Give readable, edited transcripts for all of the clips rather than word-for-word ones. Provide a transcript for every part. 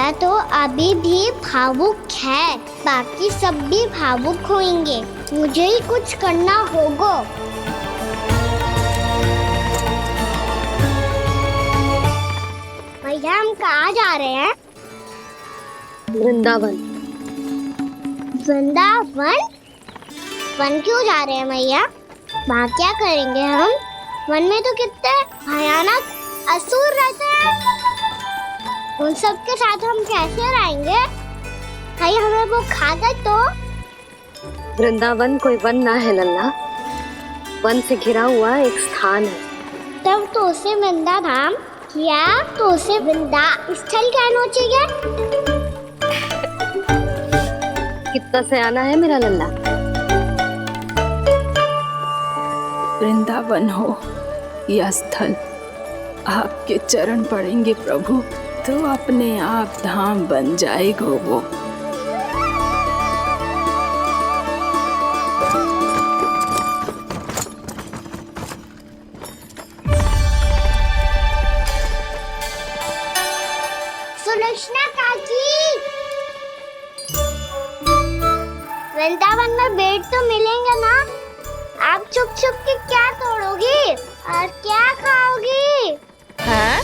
मैया तो अभी भी भावुक है, बाकी सब भी भावुक होंगे। मुझे ही कुछ करना होगा। भैया हम कहाँ जा रहे हैं? वृंदावन। वृंदावन? वन क्यों जा रहे हैं मैया? वहाँ क्या करेंगे हम? वन में तो कितने भयानक असुर रहते हैं। उन सब के साथ हम कैसे रहेंगे? कहीं हमें वो खा गए तो? वृंदावन कोई वन ना है लल्ला, वन से घिरा हुआ एक स्थान है। तब तो उसे वृंदा धाम या तो उसे वृंदा स्थल कहना चाहिए। कितना सयाना है मेरा लल्ला। वृंदावन हो या स्थल, आपके चरण पड़ेंगे प्रभु तो अपने आप धाम बन जाएगा वो। सुलक्षणा काकी, वृंदावन में बेट तो मिलेंगे ना? आप छुप छुप के क्या तोड़ोगी और क्या खाओगी? हाँ?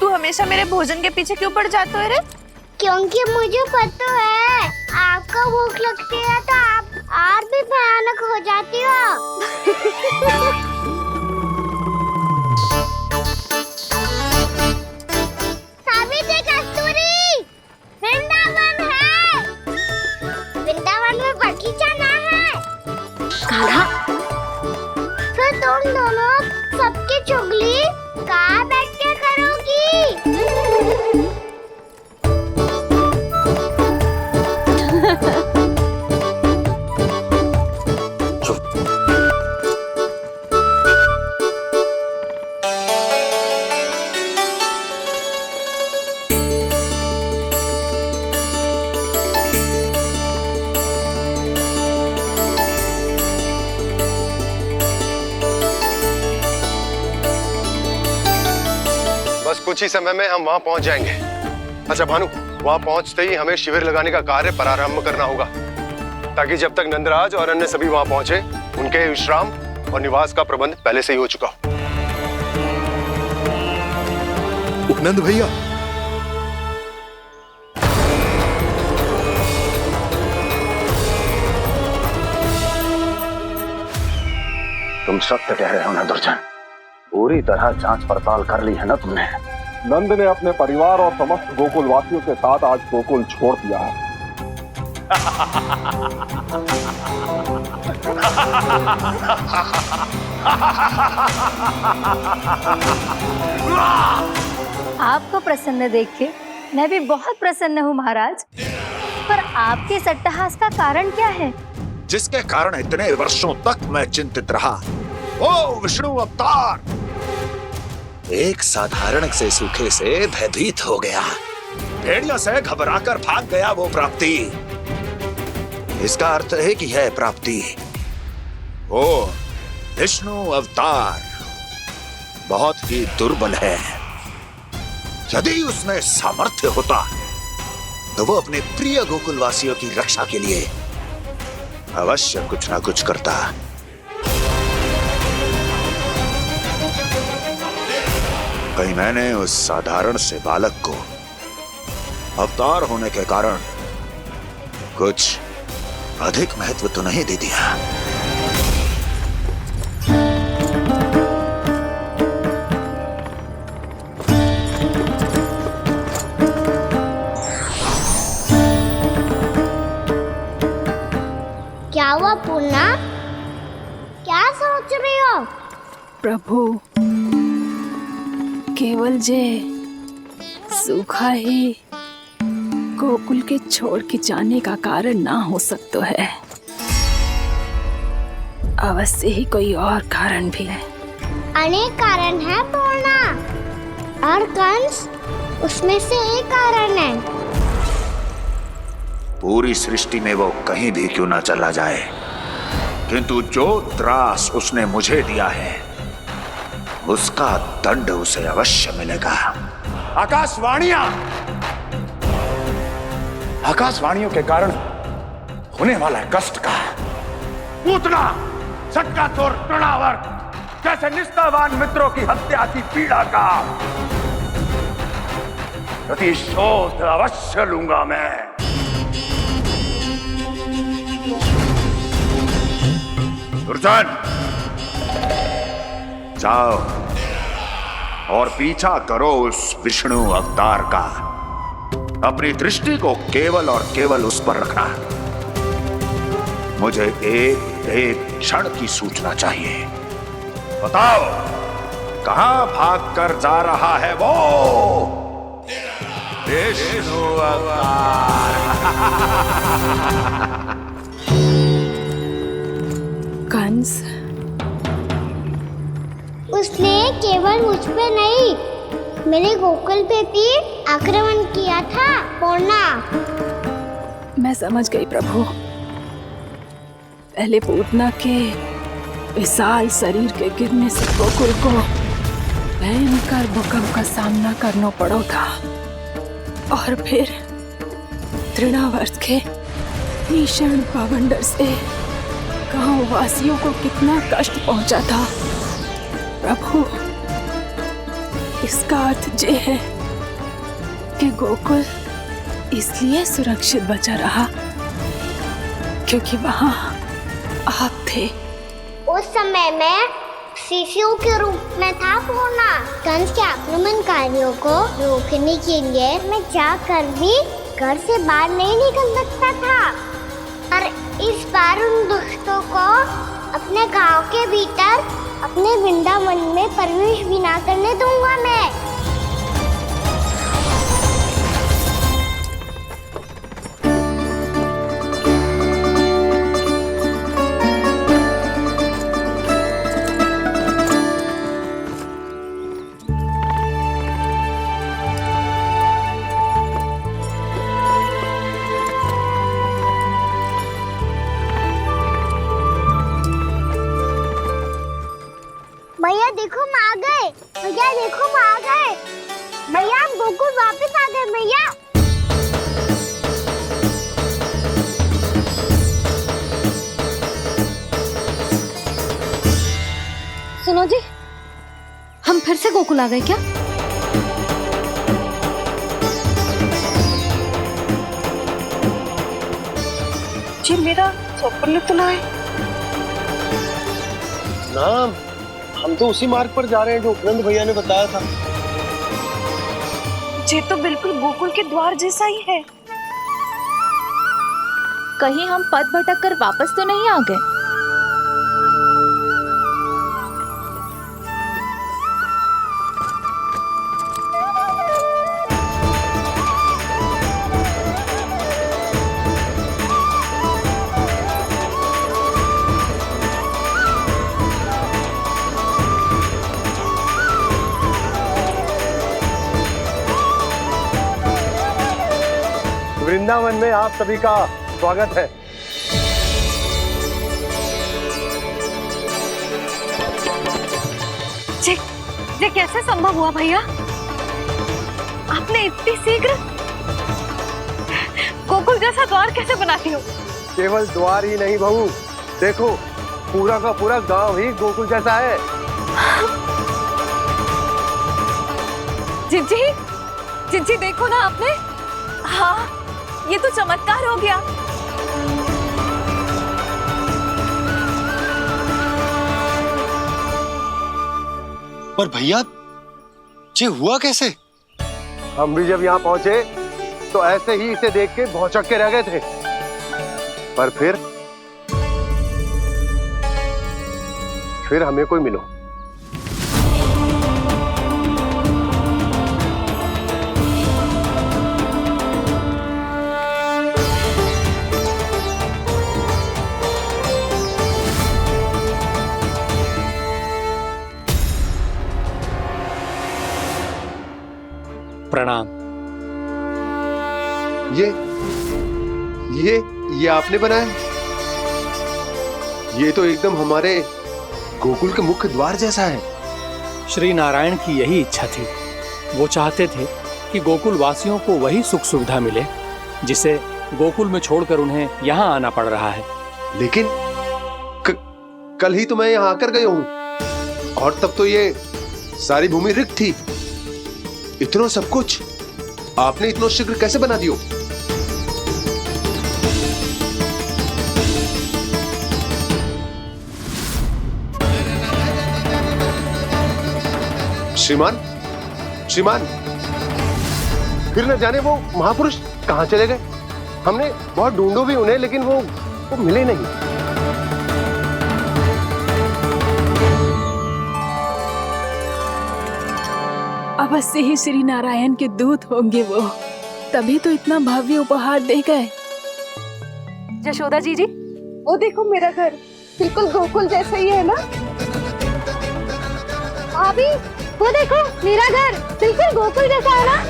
तू हमेशा मेरे भोजन के पीछे क्यों पड़ जाते हो रे? क्योंकि मुझे पता है आपको भूख लगती है तो आप और भी भयानक हो जाती हो। सावित्री, कस्तूरी, वृंदावन है। वृंदावन में बगीचा ना है। कान्हा, फिर तुम दोनों सबकी चुगली कहाँ बैठ के करोगी? बस कुछ ही समय में हम वहां पहुंच जाएंगे। अच्छा भानु, वहां पहुंचते ही हमें शिविर लगाने का कार्य प्रारंभ करना होगा, ताकि जब तक नंदराज और अन्य सभी वहां पहुंचे उनके विश्राम और निवास का प्रबंध पहले से ही हो चुका हो। नंद भैया, तुम सत्य कह रहे हो ना दुर्जन? पूरी तरह जांच पड़ताल कर ली है ना तुमने? नंद ने अपने परिवार और समस्त गोकुल वासियों के साथ आज गोकुल छोड़ दिया है। आपको प्रसन्न देख के मैं भी बहुत प्रसन्न हूँ महाराज। पर आपके इस अट्टहास का कारण क्या है? जिसके कारण इतने वर्षों तक मैं चिंतित रहा। ओ विष्णु अवतार! एक साधारण से सूखे से भयभीत हो गया, भेड़ियों से घबराकर भाग गया वो प्राप्ति। इसका अर्थ है कि यह प्राप्ति ओ विष्णु अवतार बहुत ही दुर्बल है। यदि उसमें सामर्थ्य होता तो वो अपने प्रिय गोकुलवासियों की रक्षा के लिए अवश्य कुछ ना कुछ करता। कहीं मैंने उस साधारण से बालक को अवतार होने के कारण कुछ अधिक महत्व तो नहीं दे दिया? क्या हुआ पूर्णा? क्या सोच रही हो? प्रभु, केवल जे सूखा ही गोकुल के छोड़ के जाने का कारण ना हो सकता है, अवश्य ही कोई और कारण भी है। अनेक कारण है पूर्णा, और कंस उसमें से एक कारण है। पूरी सृष्टि में वो कहीं भी क्यों ना चला जाए, किंतु जो त्रास उसने मुझे दिया है उसका दंड उसे अवश्य मिलेगा। आकाशवाणियों के कारण होने वाला कष्ट का पूतना सटका चोर तृणावर्त जैसे निष्ठावान मित्रों की हत्या की पीड़ा का प्रतिशोध अवश्य लूंगा मैं। दुर्जन, जाओ और पीछा करो उस विष्णु अवतार का। अपनी दृष्टि को केवल और केवल उस पर रखना। मुझे एक क्षण की सूचना चाहिए। बताओ, कहां भागकर जा रहा है वो विष्णु अवतार? कंस, उसने केवल मुझ पे नहीं, मेरे गोकुल पे भी आक्रमण किया था पूर्णा। मैं समझ गई प्रभु। पहले पूतना के विशाल शरीर के गिरने से गोकुल को भयंकर भूकंप का सामना करना पड़ा था, और फिर तृणावर्त के भीषण पावंडर से गांव वासियों को कितना कष्ट पहुंचा था। प्रभु, इसका अर्थ ये है कि गोकुल इसलिए सुरक्षित बचा रहा क्योंकि वहां आप थे। उस समय मैं शिशु के रूप में था पूर्णा। कंस के आक्रमणकारियों को रोकने के लिए मैं जाकर भी घर से बाहर नहीं निकल सकता था, और इस बार उन दुष्टों को अपने गांव के भीतर, अपने वृंदावन में प्रवेश भी ना करने दूंगा मैं। भैया देखो हम आ गए, भैया देखो हम आ गए, भैया हम गोकुल वापस आ गए भैया। सुनो जी, हम फिर से गोकुल आ गए क्या? जी मेरा स्वप्न तो ना है। नाम, हम तो उसी मार्ग पर जा रहे हैं जो उपनंद भैया ने बताया था। ये तो बिल्कुल गोकुल के द्वार जैसा ही है। कहीं हम पथ भटक कर वापस तो नहीं आ गए? वृंदावन में आप सभी का स्वागत है। ये कैसे संभव हुआ भैया? आपने इतनी शीघ्र गोकुल जैसा द्वार कैसे बनाती हो? केवल द्वार ही नहीं बहू, देखो पूरा का पूरा गांव ही गोकुल जैसा है। जिज्जी देखो ना आपने। हाँ, ये तो चमत्कार हो गया। पर भैया, ये हुआ कैसे? हम भी जब यहाँ पहुंचे तो ऐसे ही इसे देख के भौचक के रह गए थे, पर फिर हमें कोई मिलो। प्रणाम। ये आपने बनाया? ये तो एकदम हमारे गोकुल के मुख्य द्वार जैसा है। श्री नारायण की यही इच्छा थी। वो चाहते थे कि गोकुल वासियों को वही सुख सुविधा मिले जिसे गोकुल में छोड़कर उन्हें यहाँ आना पड़ रहा है। लेकिन कल ही तो मैं यहाँ आकर गया हूँ और तब तो ये सारी भूमि रिक्त थी। इतना सब कुछ आपने इतना शीघ्र कैसे बना दियो? श्रीमान, श्रीमान, फिर न जाने वो महापुरुष कहां चले गए। हमने बहुत ढूंढो भी उन्हें, लेकिन वो मिले नहीं। अवश्य ही श्री नारायण के दूत होंगे वो, तभी तो इतना भव्य उपहार दे गए। यशोदा जी, वो देखो मेरा घर बिल्कुल गोकुल जैसा ही है ना। भाभी, वो देखो मेरा घर बिल्कुल गोकुल जैसा है ना।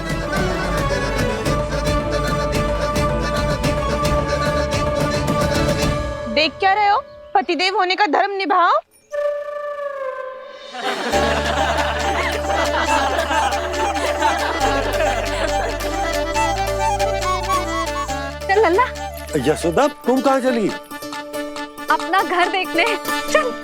देख क्या रहे हो? पतिदेव होने का धर्म निभाओ। चल लल्ला, यशोदा तुम कहाँ चली? अपना घर देखने चल।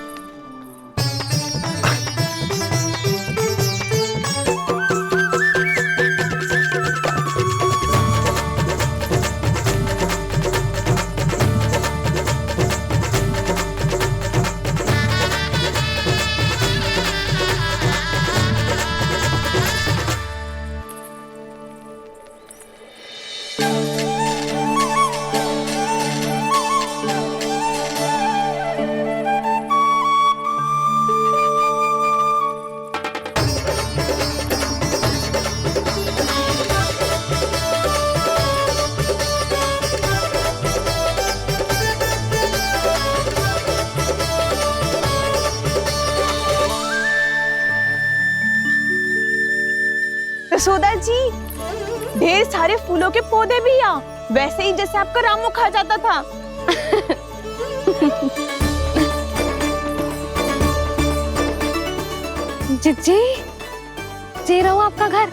यशोदा जी, ढेर सारे फूलों के पौधे भी यहाँ, वैसे ही जैसे आपका रामू खा जाता था। जिज्जी, जे रहो आपका घर।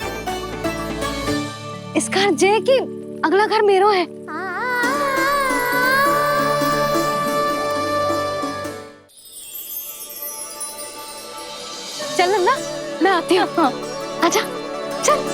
इस घर जे कि अगला घर मेरो है। चल नन्ना, मैं आती हूँ। आजा, चल।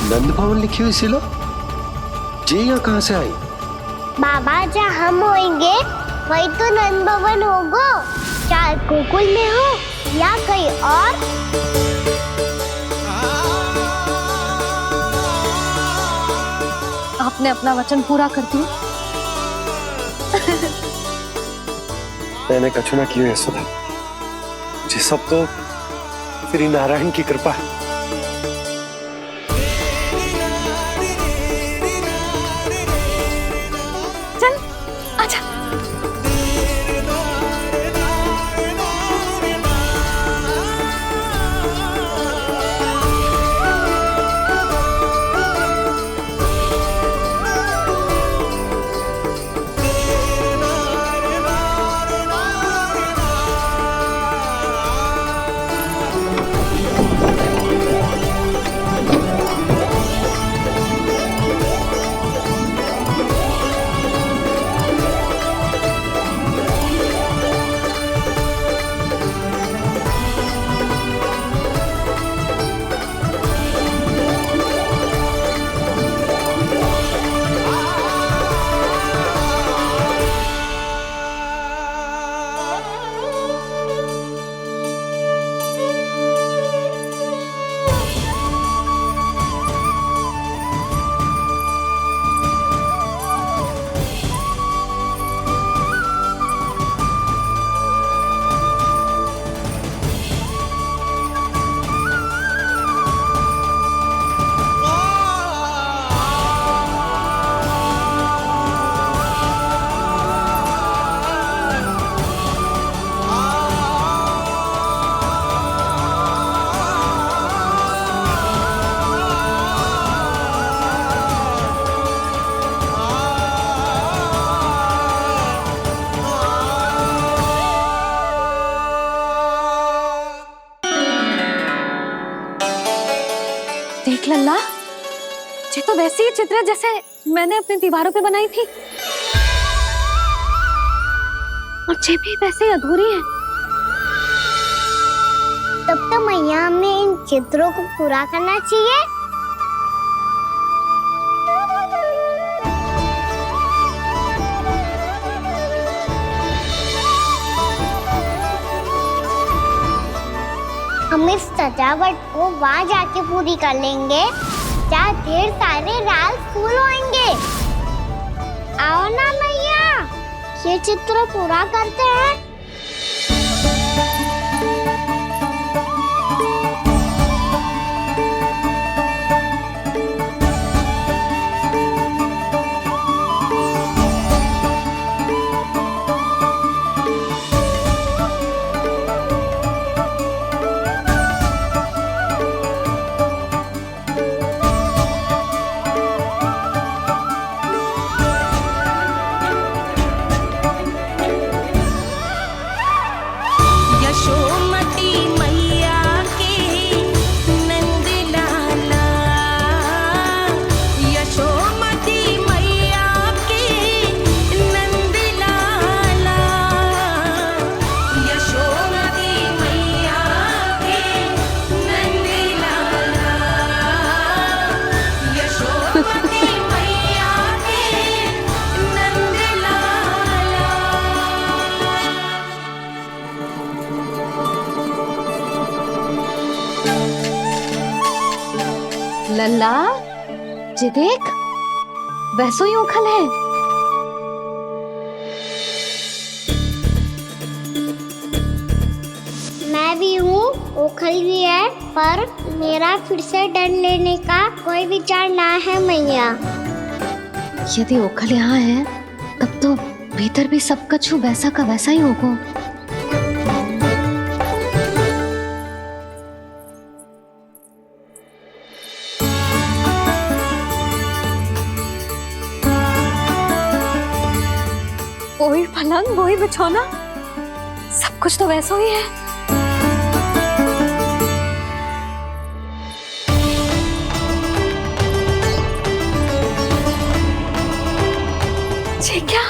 नंद भवन लिखी हुई सिलो, जी यहाँ कहाँ से आई? बाबा, जहाँ हम होंगे वही तो नंद भवन होगा। चाहे गोकुल में हो या कहीं और। आपने अपना वचन पूरा कर दिया। मैंने कछु ना किया यशोदा, जी सब तो श्री नारायण की कृपा है। चल, आजा। देख लल्ला, ये तो वैसी ही चित्र है जैसे मैंने अपनी दीवारों पे बनाई थी, और ये भी वैसे ही अधूरी है। तब तो मैया हमें इन चित्रों को पूरा करना चाहिए। हम इस सजावट को वहाँ जाके पूरी कर लेंगे जहाँ ढेर सारे लाल फूल होंगे। आओ ना मैया, ये चित्र पूरा करते हैं। लल्ला, ये देख, वैसो ही उखल है। मैं भी हूँ, ओखल भी है, पर मेरा फिर से डर लेने का कोई विचार ना है मैया। यदि ओखल यहाँ है, तब तो भीतर भी सब कछु वैसा का वैसा ही होगा। वही पलंग, वही बिछौना, सब कुछ तो वैसा ही है। ये क्या?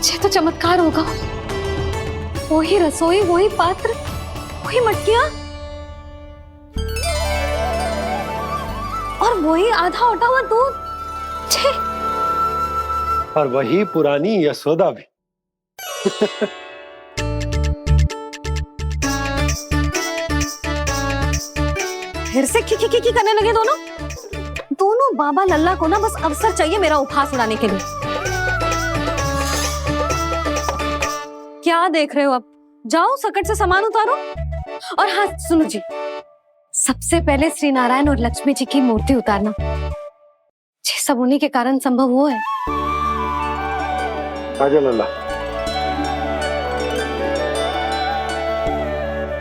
ये तो चमत्कार होगा। वही रसोई, वही पात्र, वही मटकियां, और वही आधा उटा हुआ दूध। छे! और वही पुरानी यशोदा भी। फिर से खी करने लगे दोनों। दोनों बाबा लल्ला को ना बस अवसर चाहिए मेरा उपहास उड़ाने के लिए। क्या देख रहे हो? अब जाओ, सकट से सामान उतारो। और हाँ सुनो जी, सबसे पहले श्री नारायण और लक्ष्मी जी की मूर्ति उतारना। ये सब उन्हीं के कारण संभव हुआ है। आजा लल्ला।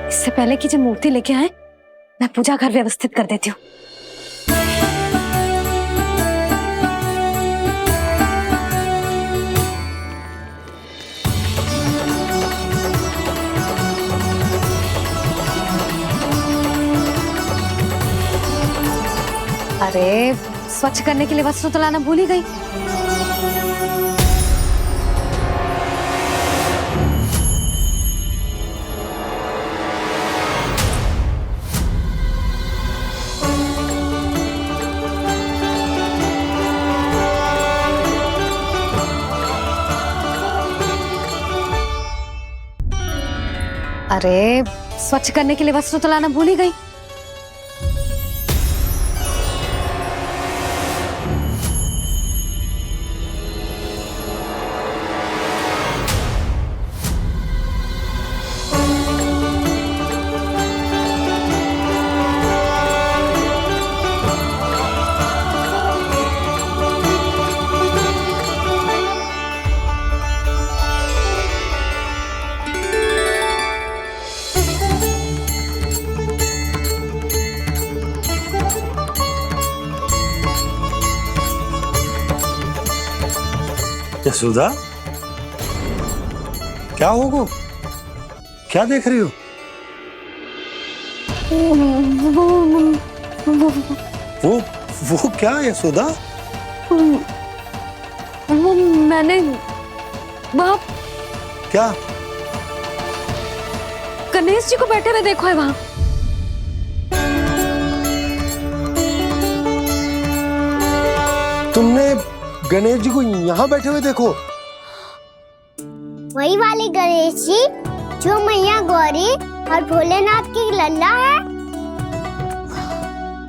इससे पहले कि जो मूर्ति लेके आए, मैं पूजा घर व्यवस्थित कर देती हूँ। अरे, स्वच्छ करने के लिए वस्त्र तो लाना भूल ही गई। अरे, स्वच्छ करने के लिए वस्त्र तो लाना भूल ही गई। यशोदा, क्या होगा? क्या देख रही हो? वो क्या यशोदा? वो मैंने वहाँ क्या? गणेश जी को बैठे हुए देखो है वहाँ। तुमने गणेश जी को यहाँ बैठे हुए देखो? वही वाले गणेश जी जो मैया गौरी और भोलेनाथ की लल्ला है।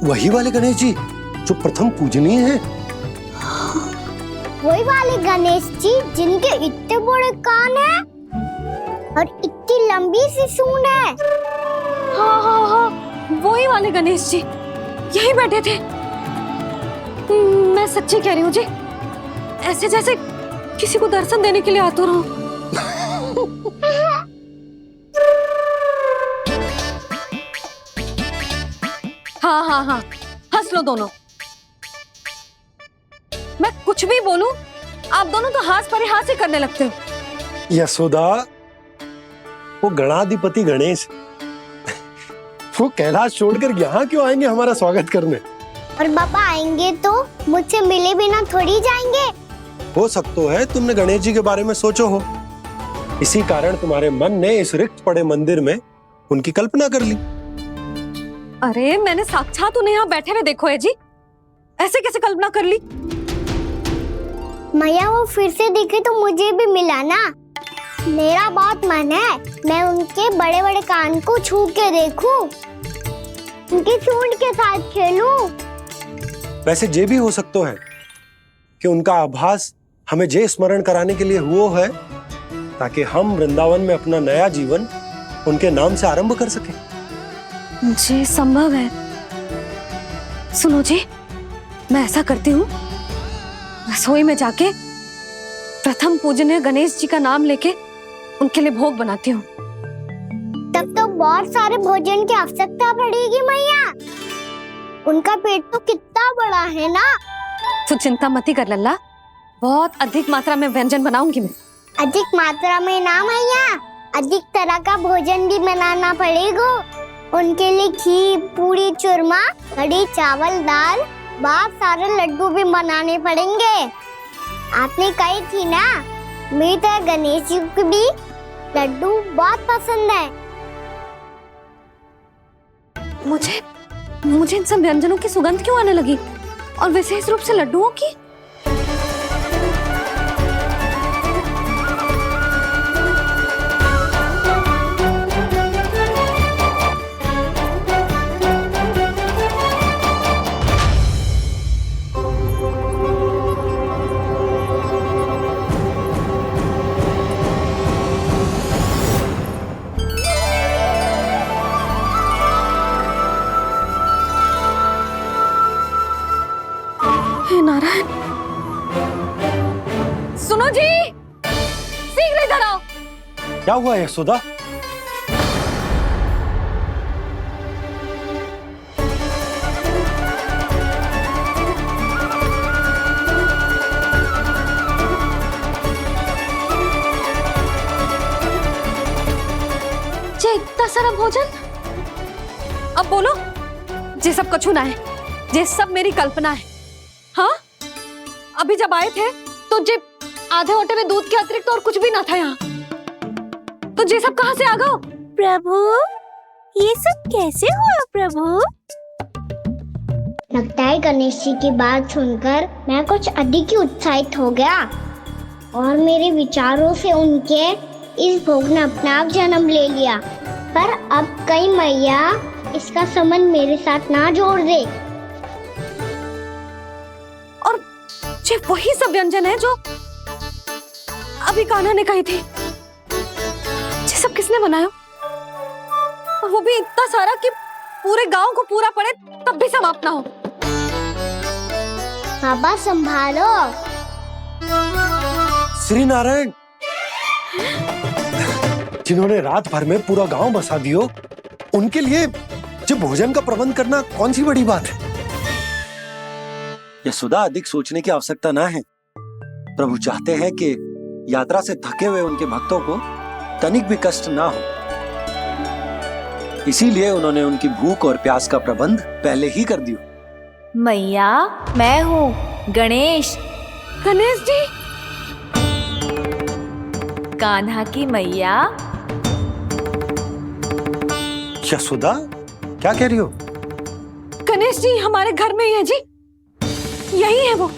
वही वाले गणेश जी जो प्रथम पूजनीय हैं? वही वाले गणेश जी जिनके इतने बड़े कान हैं और इतनी लंबी सी सूंड है। हाँ, वही वाले गणेश जी यही बैठे थे। मैं सच्ची कह रही हूँ जी, ऐसे जैसे किसी को दर्शन देने के लिए आतुर हूँ। हाँ, हंस लो दोनों। मैं कुछ भी बोलूं, आप दोनों तो हास परिहास ही करने लगते हो। यशोदा, वो गणाधिपति गणेश वो कैलाश छोड़कर यहाँ क्यों आएंगे हमारा स्वागत करने? और पापा आएंगे तो मुझसे मिले बिना थोड़ी जाएंगे। हो सकता है तुमने गणेश जी के बारे में सोचो हो, इसी कारण तुम्हारे मन ने इस रिक्त पड़े मंदिर में उनकी कल्पना कर ली। अरे मैंने साक्षात उन्हें यहाँ बैठे हुए देखो है जी, ऐसे कैसे कल्पना कर ली? मैया वो फिर से दिखे तो मुझे भी मिला ना। मेरा बहुत मन है मैं उनके बड़े बड़े कान को छू के देखूं, उनकी सूंड के साथ खेलूं। वैसे ये भी हो सकता है कि उनका आभास हमें जे स्मरण कराने के लिए हुआ है ताकि हम वृंदावन में अपना नया जीवन उनके नाम से आरंभ कर सकें। जी संभव है। सुनो जी, मैं ऐसा करती हूँ, रसोई में जाके प्रथम पूजनीय गणेश जी का नाम लेके उनके लिए भोग बनाती हूँ। तब तो बहुत सारे भोजन की आवश्यकता पड़ेगी मैया। उनका पेट तो कितना बड़ा है ना। तू चिंता मत ही कर लल्ला, बहुत अधिक मात्रा में व्यंजन बनाऊंगी मैं। अधिक मात्रा में ना मैया, अधिक तरह का भोजन भी बनाना पड़ेगा। उनके लिए खीर, पूरी, चूरमा, कढ़ी, चावल, दाल, बहुत सारे लड्डू भी बनाने पड़ेंगे। आपने कही थी ना, मेरी तरह गणेश जी को भी लड्डू बहुत पसंद है। मुझे इन सब व्यंजनों की सुगंध क्यों आने लगी, और विशेष रूप से लड्डुओं की? नारायण, सुनो जी, शीघ्र इधर आओ। क्या हुआ यशोदा? जे इतना सारा भोजन, अब बोलो, जे सब कछु ना है, जे सब मेरी कल्पना है। हाँ, अभी जब आए थे तो जे आधे ओटे में दूध के अतिरिक्त और कुछ भी ना था यहाँ, तो जे सब कहाँ से आ गए? प्रभु, ये सब कैसे हुआ प्रभु? लगता है गणेश जी की बात सुनकर मैं कुछ अधिक ही उत्साहित हो गया और मेरे विचारों से उनके इस भोग ने अपना आप जन्म ले लिया। पर अब कई मैया इसका संबंध मेरे साथ ना जोड़ दे। ये वही सब व्यंजन है जो अभी कान्हा ने कही थी। ये सब किसने बनाया? और वो भी इतना सारा कि पूरे गांव को पूरा पड़े तब भी समाप्त ना हो। बाबा संभालो। श्री नारायण, जिन्होंने रात भर में पूरा गांव बसा दियो, उनके लिए जो भोजन का प्रबंध करना कौन सी बड़ी बात है? यशोदा, अधिक सोचने की आवश्यकता ना है। प्रभु चाहते हैं कि यात्रा से थके हुए उनके भक्तों को तनिक भी कष्ट ना हो। इसीलिए उन्होंने उनकी भूख और प्यास का प्रबंध पहले ही कर दिया। मैया, मैं हूँ गणेश। गणेश जी, कान्हा की मैया। यशोदा, क्या कह रही हो? गणेश जी हमारे घर में ही है जी, यही है वो।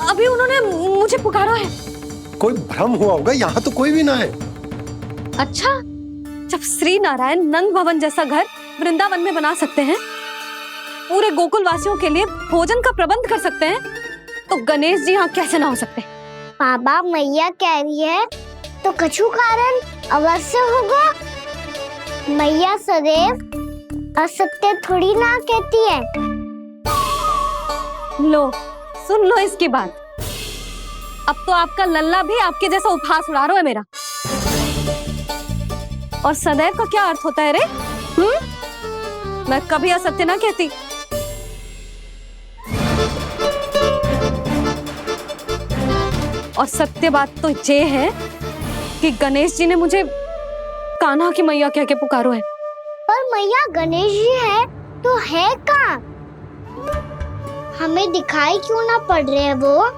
अभी उन्होंने मुझे पुकारा है। कोई भ्रम हुआ होगा, यहाँ तो कोई भी ना है। अच्छा, जब श्री नारायण नंद भवन जैसा घर वृंदावन में बना सकते हैं, पूरे गोकुल वासियों के लिए भोजन का प्रबंध कर सकते हैं, तो गणेश जी यहाँ कैसे ना हो सकते? बाबा, मैया कह रही है तो कछु कारण अवश्य होगा। मैया सदैव असत्य थोड़ी ना कहती है। लो, सुन लो इसकी बात। अब तो आपका लल्ला भी आपके जैसा उपहास उड़ा रहा है मेरा। और सदैव का क्या अर्थ होता है रे? मैं कभी असत्य ना कहती। और सत्य बात तो ये है कि गणेश जी ने मुझे कान्हा की मैया कह के पुकारो है। पर मैया गणेश जी है तो है कहाँ? हमें दिखाई क्यों ना पड़ रहे हैं वो?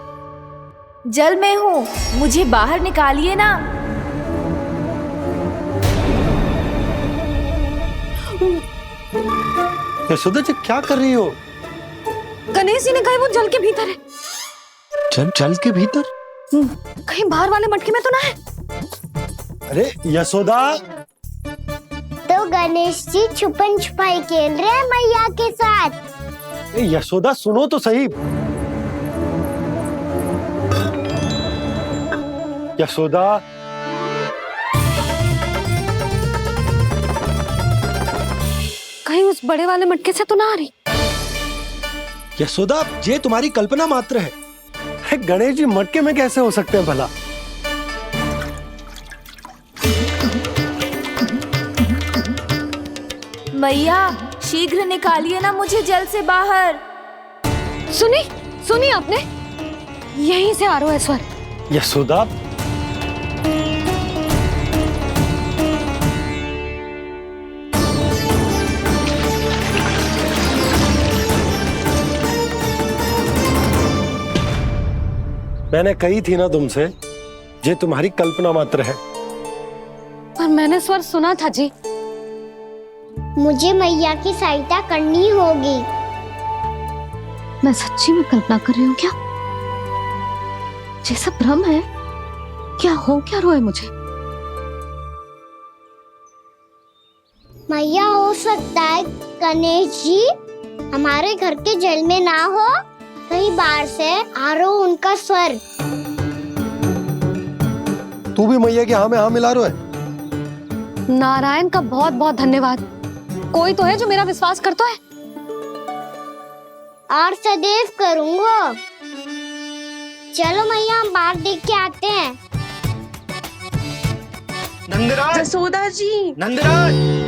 जल में हूँ, मुझे बाहर निकालिए ना। यशोदा जी, क्या कर रही हो? गणेश जी ने कहा वो जल के भीतर है। जल के भीतर? कहीं बाहर वाले मटके में तो ना है? अरे यशोदा! तो गणेश जी छुपन छुपाई खेल रहे हैं मैया के साथ। यशोदा, सुनो तो सही। यशोदा, कहीं उस बड़े वाले मटके से तो ना आ रही? यशोदा, ये तुम्हारी कल्पना मात्र है। गणेश जी मटके में कैसे हो सकते हैं भला? मैया, शीघ्र निकालिए ना मुझे जल से बाहर। सुनी आपने? यहीं से आ रहा है स्वर। यशोदा, मैंने कही थी ना तुमसे, ये तुम्हारी कल्पना मात्र है। पर मैंने स्वर सुना था जी। मुझे मैया की सहायता करनी होगी। मैं सच्ची में कल्पना कर रही हूँ क्या? ये सब भ्रम है क्या? हो क्या रहा है मुझे? मैया, हो सकता है गणेश जी हमारे घर के जल में ना हो, कहीं बाहर से आ रहा हो उनका स्वर। तू भी मैया के हाँ में हाँ मिला रहा है। नारायण का बहुत बहुत धन्यवाद। कोई तो है जो मेरा विश्वास करता है। और सदैव करूंगा। चलो मैया, हम बाहर देख के आते हैं। नंदराज, जसोदा जी, नंदराज!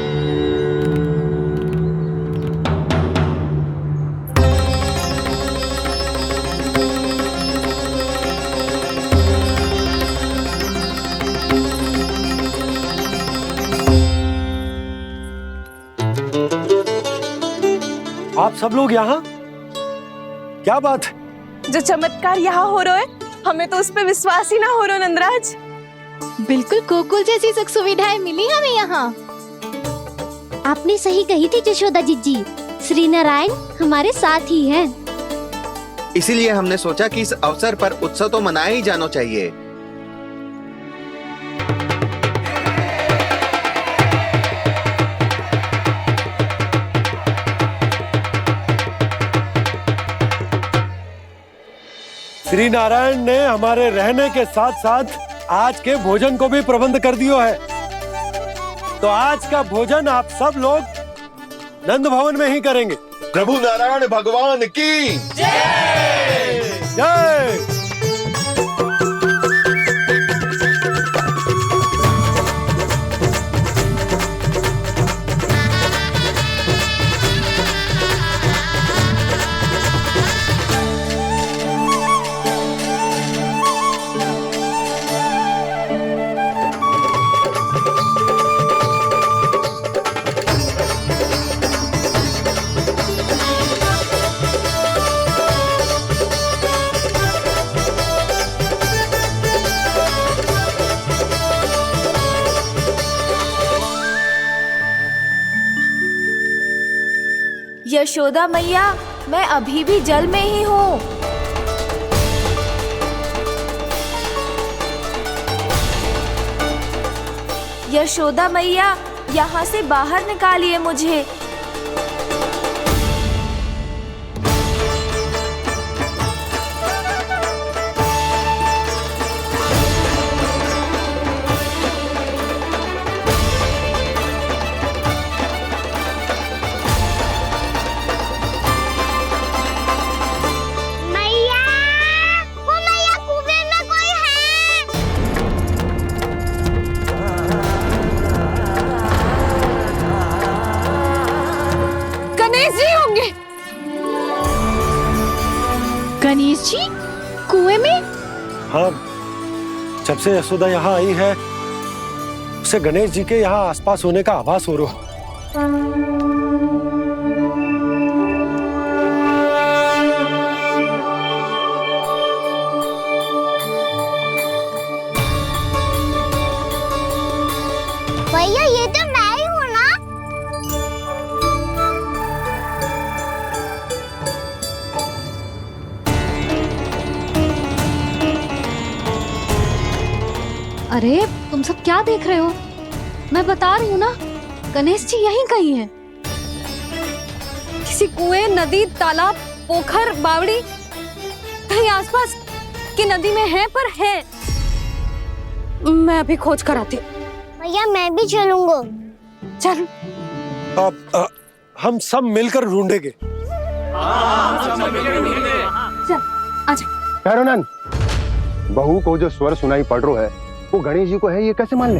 आप सब लोग यहाँ? क्या बात है? जो चमत्कार यहाँ हो रहा है, हमें तो उस पे विश्वास ही ना हो रहा नंदराज। बिल्कुल गोकुल जैसी सुख सुविधाएं मिली हमें यहाँ। आपने सही कही थी यशोदा जी, श्री नारायण हमारे साथ ही हैं। इसीलिए हमने सोचा कि इस अवसर पर उत्सव तो मनाया ही जाना चाहिए। श्री नारायण ने हमारे रहने के साथ साथ आज के भोजन को भी प्रबंध कर दियो है। तो आज का भोजन आप सब लोग नंद भवन में ही करेंगे। प्रभु नारायण भगवान की जय जय। यशोदा मैया, मैं अभी भी जल में ही हूँ। यशोदा मैया, यहाँ से बाहर निकालिए मुझे। मैया, वो मैया कुएं में कोई है। गणेश जी होंगे। गणेश जी कुएं में? हाँ, जब से यशोदा यहाँ आई है उसे गणेश जी के यहाँ आसपास होने का आभास हो रहा। भैया ये तो मैं ही हूँ ना। अरे तुम सब क्या देख रहे हो? मैं बता रही हूँ ना, गणेश जी यहीं कहीं हैं। किसी कुएं, नदी, तालाब, पोखर, बावड़ी कहीं आसपास की नदी में है, पर है। मैं अभी खोज कर आती हूँ। भैया मैं भी चलूंगा। चल। अब हम सब मिलकर ढूंढेंगे। चल आजा। भैरवनंद, बहू को जो स्वर सुनाई पड़ रहा है वो गणेश जी को है, ये कैसे मान ले?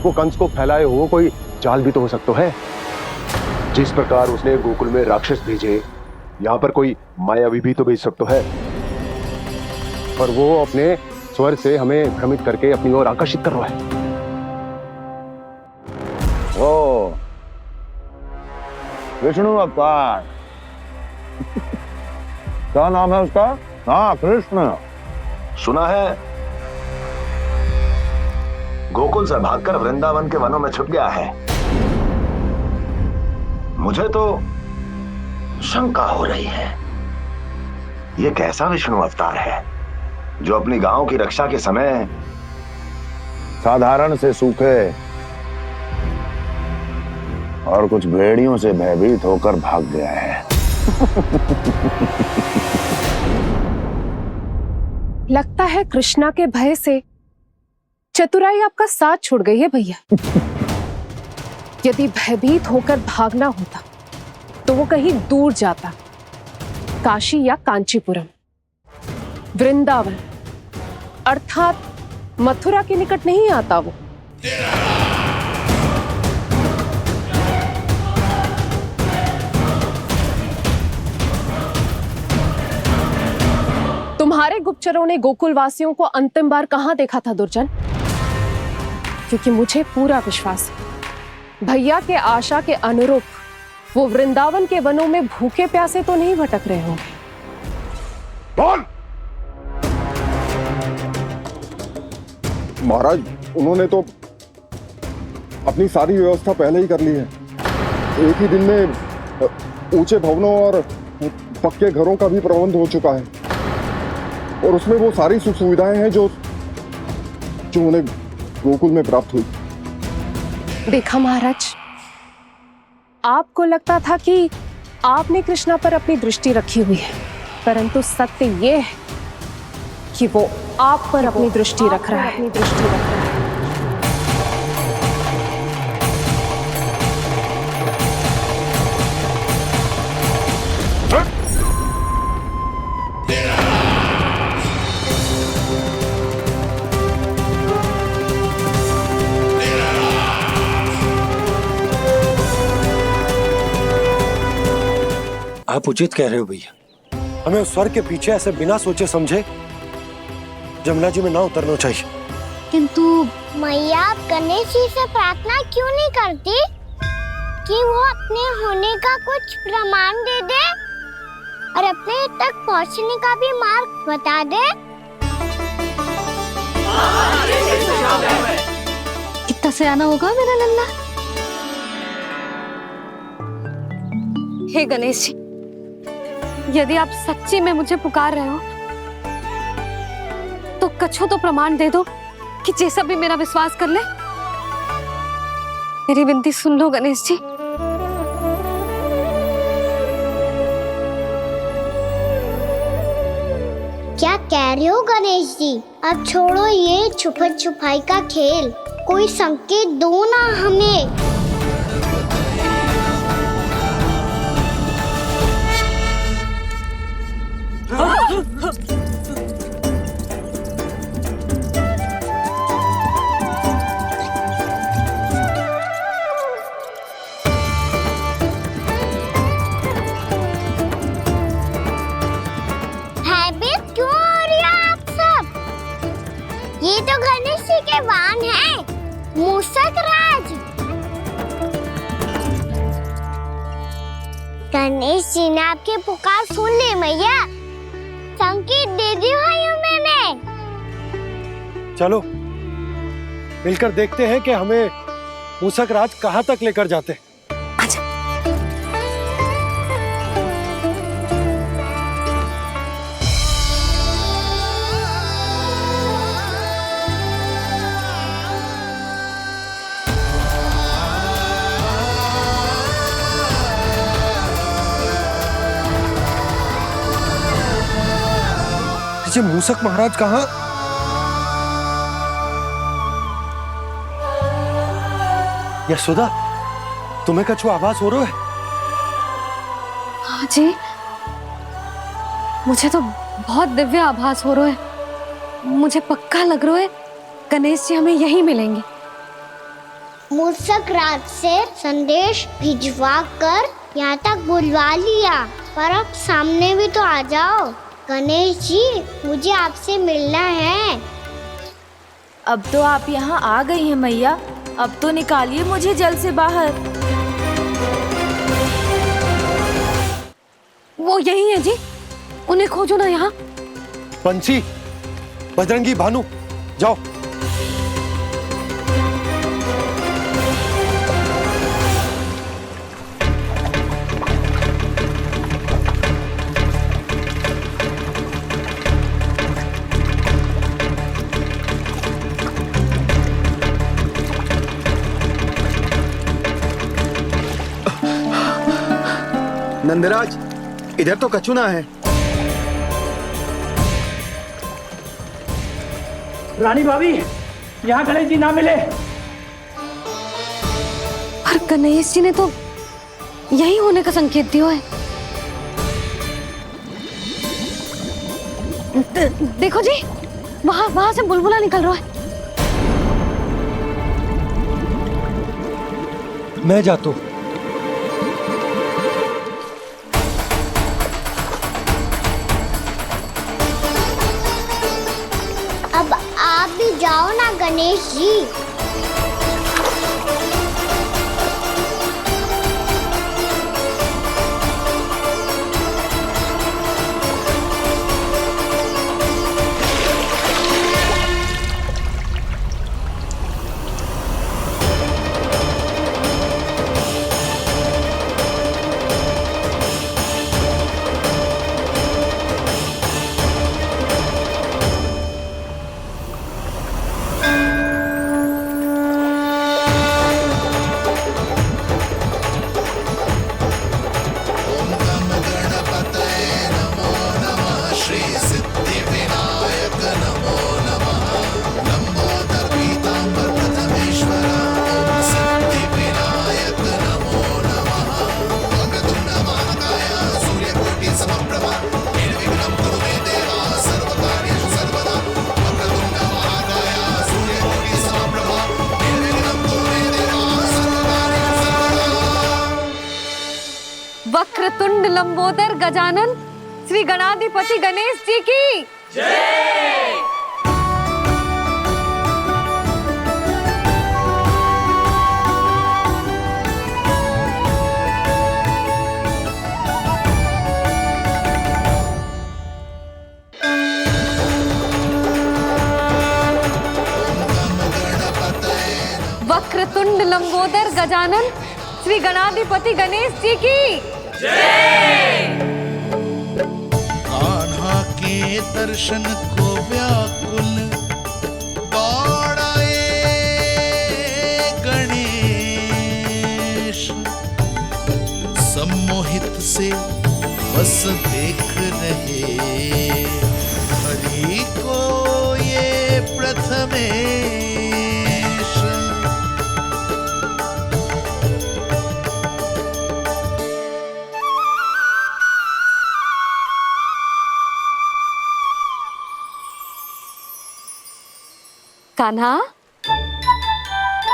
वो कंस को फैलाए हुए कोई जाल भी तो हो सकता है। जिस प्रकार उसने गोकुल में राक्षस भेजे, यहाँ पर कोई मायावी भी तो भेज सकता है। और वो अपने स्वर से हमें भ्रमित करके अपनी ओर आकर्षित कर रहा है। ओ विष्णु अवतार। क्या नाम है उसका? हाँ, कृष्ण। सुना है गोकुल से भागकर वृंदावन के वनों में छुप गया है। मुझे तो शंका हो रही है, ये कैसा विष्णु अवतार है जो अपनी गांव की रक्षा के समय साधारण से सूखे और कुछ भेड़ियों से भयभीत होकर भाग गया है। लगता है कृष्णा के भय से चतुराई आपका साथ छोड़ गई है भैया। यदि भयभीत होकर भागना होता तो वो कहीं दूर जाता, काशी या कांचीपुरम, वृंदावन अर्थात मथुरा के निकट नहीं आता वो। तुम्हारे गुप्तचरों ने गोकुल वासियों को अंतिम बार कहां देखा था दुर्जन? क्योंकि मुझे पूरा विश्वास है भैया के आशा के अनुरूप वो वृंदावन के वनों में भूखे प्यासे तो नहीं भटक रहे होंगे। कौन? महाराज, उन्होंने तो अपनी सारी व्यवस्था पहले ही कर ली है। एक ही दिन में ऊंचे भवनों और पक्के घरों का भी प्रबंध हो चुका है, और उसमें वो सारी सुख सुविधाएं हैं जो उन्हें गोकुल में प्राप्त हुई। देखा महाराज, आपको लगता था कि आपने कृष्णा पर अपनी दृष्टि रखी हुई है, परंतु सत्य ये है कि वो आप पर अपनी दृष्टि रख रहा है। आप उचित कह रहे हो भैया, हमें उस स्वर के पीछे ऐसे बिना सोचे समझे जमुना जी में ना उतरना चाहिए। किंतु मैया, आप गणेश जी से प्रार्थना क्यों नहीं करती कि वो अपने होने का कुछ प्रमाण दे दे और अपने तक पहुंचने का भी मार्ग बता दे? कितना सयाना होगा मेरा लल्ला। हे गणेश जी, यदि आप सच्ची में मुझे पुकार रहे हो तो कछु तो प्रमाण दे दो कि जैसा भी मेरा विश्वास कर ले। मेरी विनती सुन लो गणेश जी। क्या कह रहे हो गणेश जी? अब छोड़ो ये छुपन छुपाई का खेल, कोई संकेत दो ना हमें। भयभीत क्यों हो रही हो आप सब? ये तो गणेश जी के वाहन हैं, मूषक राज। गणेश जी ने आपकी पुकार सुन ली मैया, संकेत दे दी भाइयों मैंने। चलो मिलकर देखते हैं कि हमें मूषक राज कहाँ तक लेकर जाते हैं। जी मूषक महाराज कहाँ? यशोदा, तुम्हें कछु आभास हो रहा है? हाँ जी, मुझे तो बहुत दिव्य आभास हो रहा है। मुझे पक्का लग रहा है गणेश जी हमें यहीं मिलेंगे। मूषक राज से संदेश भिजवा कर यहाँ तक बुलवा लिया, पर अब सामने भी तो आ जाओ। गणेश जी, मुझे आपसे मिलना है। अब तो आप यहाँ आ गई हैं मैया, अब तो निकालिए मुझे जल से बाहर। वो यही है जी, उन्हें खोजो ना यहाँ। पंछी, बजरंगी, भानु, जाओ। नंदराज, इधर तो कछु ना है। रानी भाभी, यहाँ गणेश जी ना मिले। पर गणेश जी ने तो यही होने का संकेत दिया है। देखो जी, वहां से बुलबुला निकल रहा है। मैं जाता हूँ। अब आप भी जाओ ना गणेश जी। वक्रतुंड लंबोदर गजानन श्री गणाधिपति गणेश जी की जय। वक्रतुंड लंबोदर गजानन श्री गणाधिपति गणेश जी की कान्हा के दर्शन को व्याकुल दौड़ाए गणेश, सम्मोहित से बस देख रहे हरि को ये प्रथमेश। कान्हा,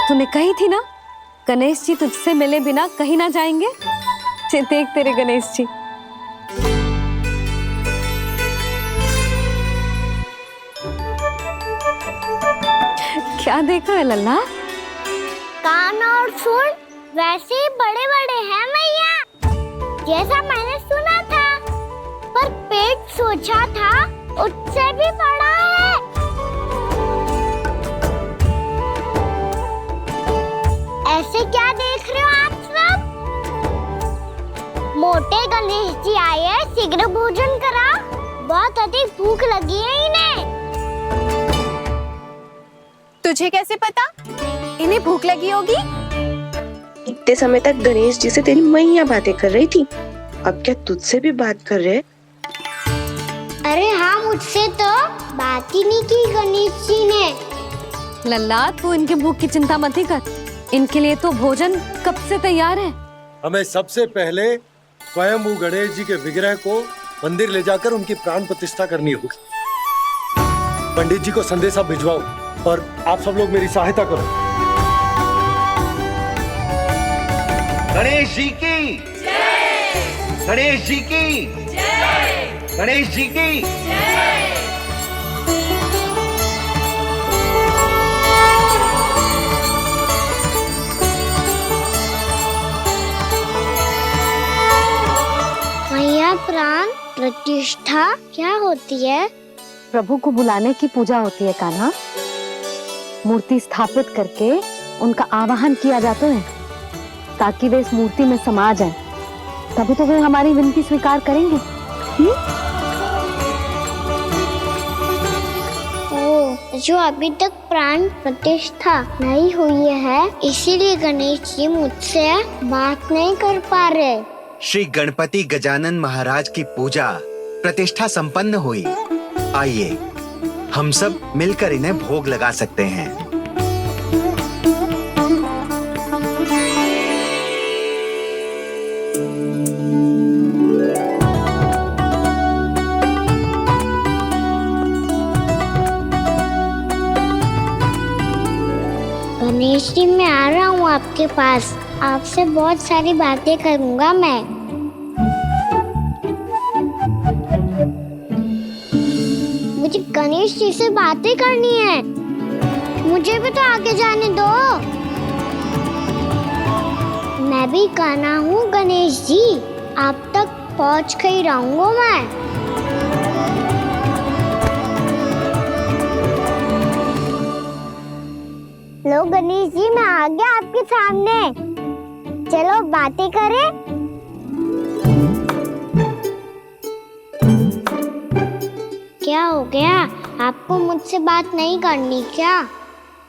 तूने कही थी ना गणेश जी तुझसे मिले बिना कहीं ना जाएंगे। देख तेरे गणेश जी। क्या देख रहा है लल्ला? कान और सुन वैसे ही बड़े बड़े हैं मैया, जैसा मैंने सुना था, पर पेट सोचा था उससे भी बड़ा है। ऐसे क्या देख रहे हो आप सब? मोटे गणेश जी आए हैं, शीघ्र भोजन करा, बहुत अधिक भूख लगी है इन्हें। तुझे कैसे पता इन्हें भूख लगी होगी? इतने समय तक गणेश जी से तेरी मैया बातें कर रही थी, अब क्या तुझसे भी बात कर रहे? अरे हाँ, मुझसे तो बात ही नहीं की गणेश जी ने। लल्ला, तू इनके भूख की चिंता मत ही कर, इनके लिए तो भोजन कब से तैयार है। हमें सबसे पहले स्वयं गणेश जी के विग्रह को मंदिर ले जाकर उनकी प्राण प्रतिष्ठा करनी होगी। पंडित जी को संदेशा भिजवाओ और आप सब लोग मेरी सहायता करो। गणेश जी की जय, गणेश जी की जय, गणेश जी की जय। मैया, प्राण प्रतिष्ठा क्या होती है? प्रभु को बुलाने की पूजा होती है कान्हा। मूर्ति स्थापित करके उनका आवाहन किया जाता है ताकि वे इस मूर्ति में समा जाएं। तभी तो वे हमारी विनती स्वीकार करेंगे। जो अभी तक प्राण प्रतिष्ठा नहीं हुई है, इसीलिए गणेश जी मुझसे बात नहीं कर पा रहे। श्री गणपति गजानन महाराज की पूजा प्रतिष्ठा संपन्न हुई। आइए हम सब मिलकर इन्हें भोग लगा सकते हैं। गणेश जी, मैं आ रहा हूँ आपके पास, आपसे बहुत सारी बातें करूँगा मैं। मुझे गणेश जी से बातें करनी है, मुझे भी तो आगे जाने दो। मैं भी कान्हा हूँ गणेश जी, आप तक पहुँच कर ही रहूँगा मैं। लो गणेश जी, मैं आ गया आपके सामने, चलो बातें करें। क्या हो गया, आपको मुझसे बात नहीं करनी क्या?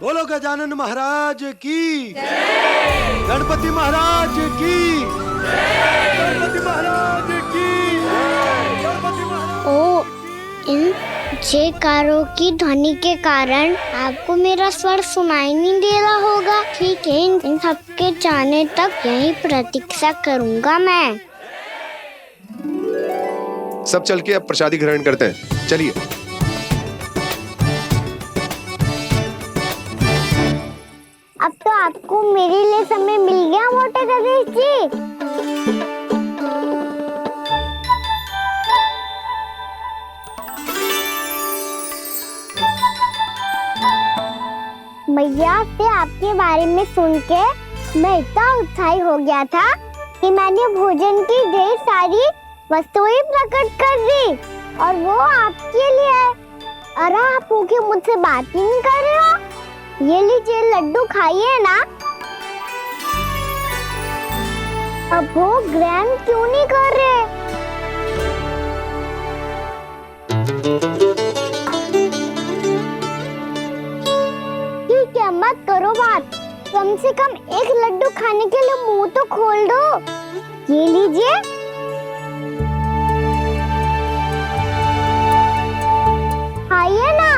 बोलो गजानन महाराज की जय, गणपति महाराज की जय, गणपति महाराज की जय, गणपति महाराज। ओ, इन जयकारों की ध्वनि के कारण आपको मेरा स्वर सुनाई नहीं दे रहा होगा। ठीक है, इन सबके जाने तक यही प्रतीक्षा करूंगा मैं। सब चल के अब प्रसादी ग्रहण करते हैं, चलिए। अब तो आपको मेरे लिए समय मिल गया मोटे गणेश जी। मैया से आपके बारे में सुन के मैं इतना उत्साही हो गया था कि मैंने भोजन की ढेर सारी वस्तुएं प्रकट कर दी, और वो आपके लिए। अरे आप भूखे मुझसे बात ही नहीं कर रहे हो। ये लीजिए लड्डू, खाइए ना। अब वो ग्रैंड क्यों नहीं कर रहे? ठीक है, मत करो बात। कम से कम एक लड्डू खाने के लिए मुंह तो खोल दो। ये लीजिए। खाइए ना।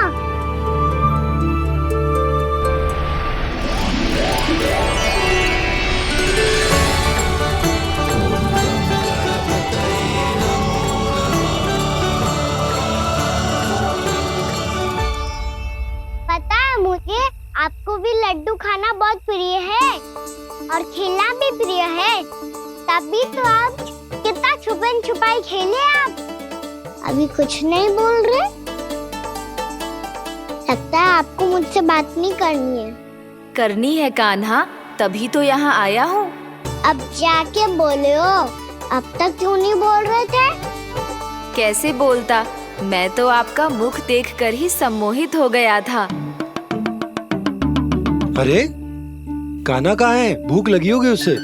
पता है मुझे, आपको भी लड्डू खाना बहुत प्रिय है और खेलना भी प्रिय है। तभी तो आप कितना छुपन छुपाई खेले आप। अभी कुछ नहीं बोल रहे। लगता है आपको मुझसे बात नहीं करनी है। करनी है कान्हा, तभी तो यहाँ आया हूँ। अब जाके बोले हो। अब तक क्यों नहीं बोल रहे थे? कैसे बोलता, मैं तो आपका मुख देखकर ही सम्मोहित हो गया था। अरे कान्हा कहाँ है? भूख लगी होगी उसे।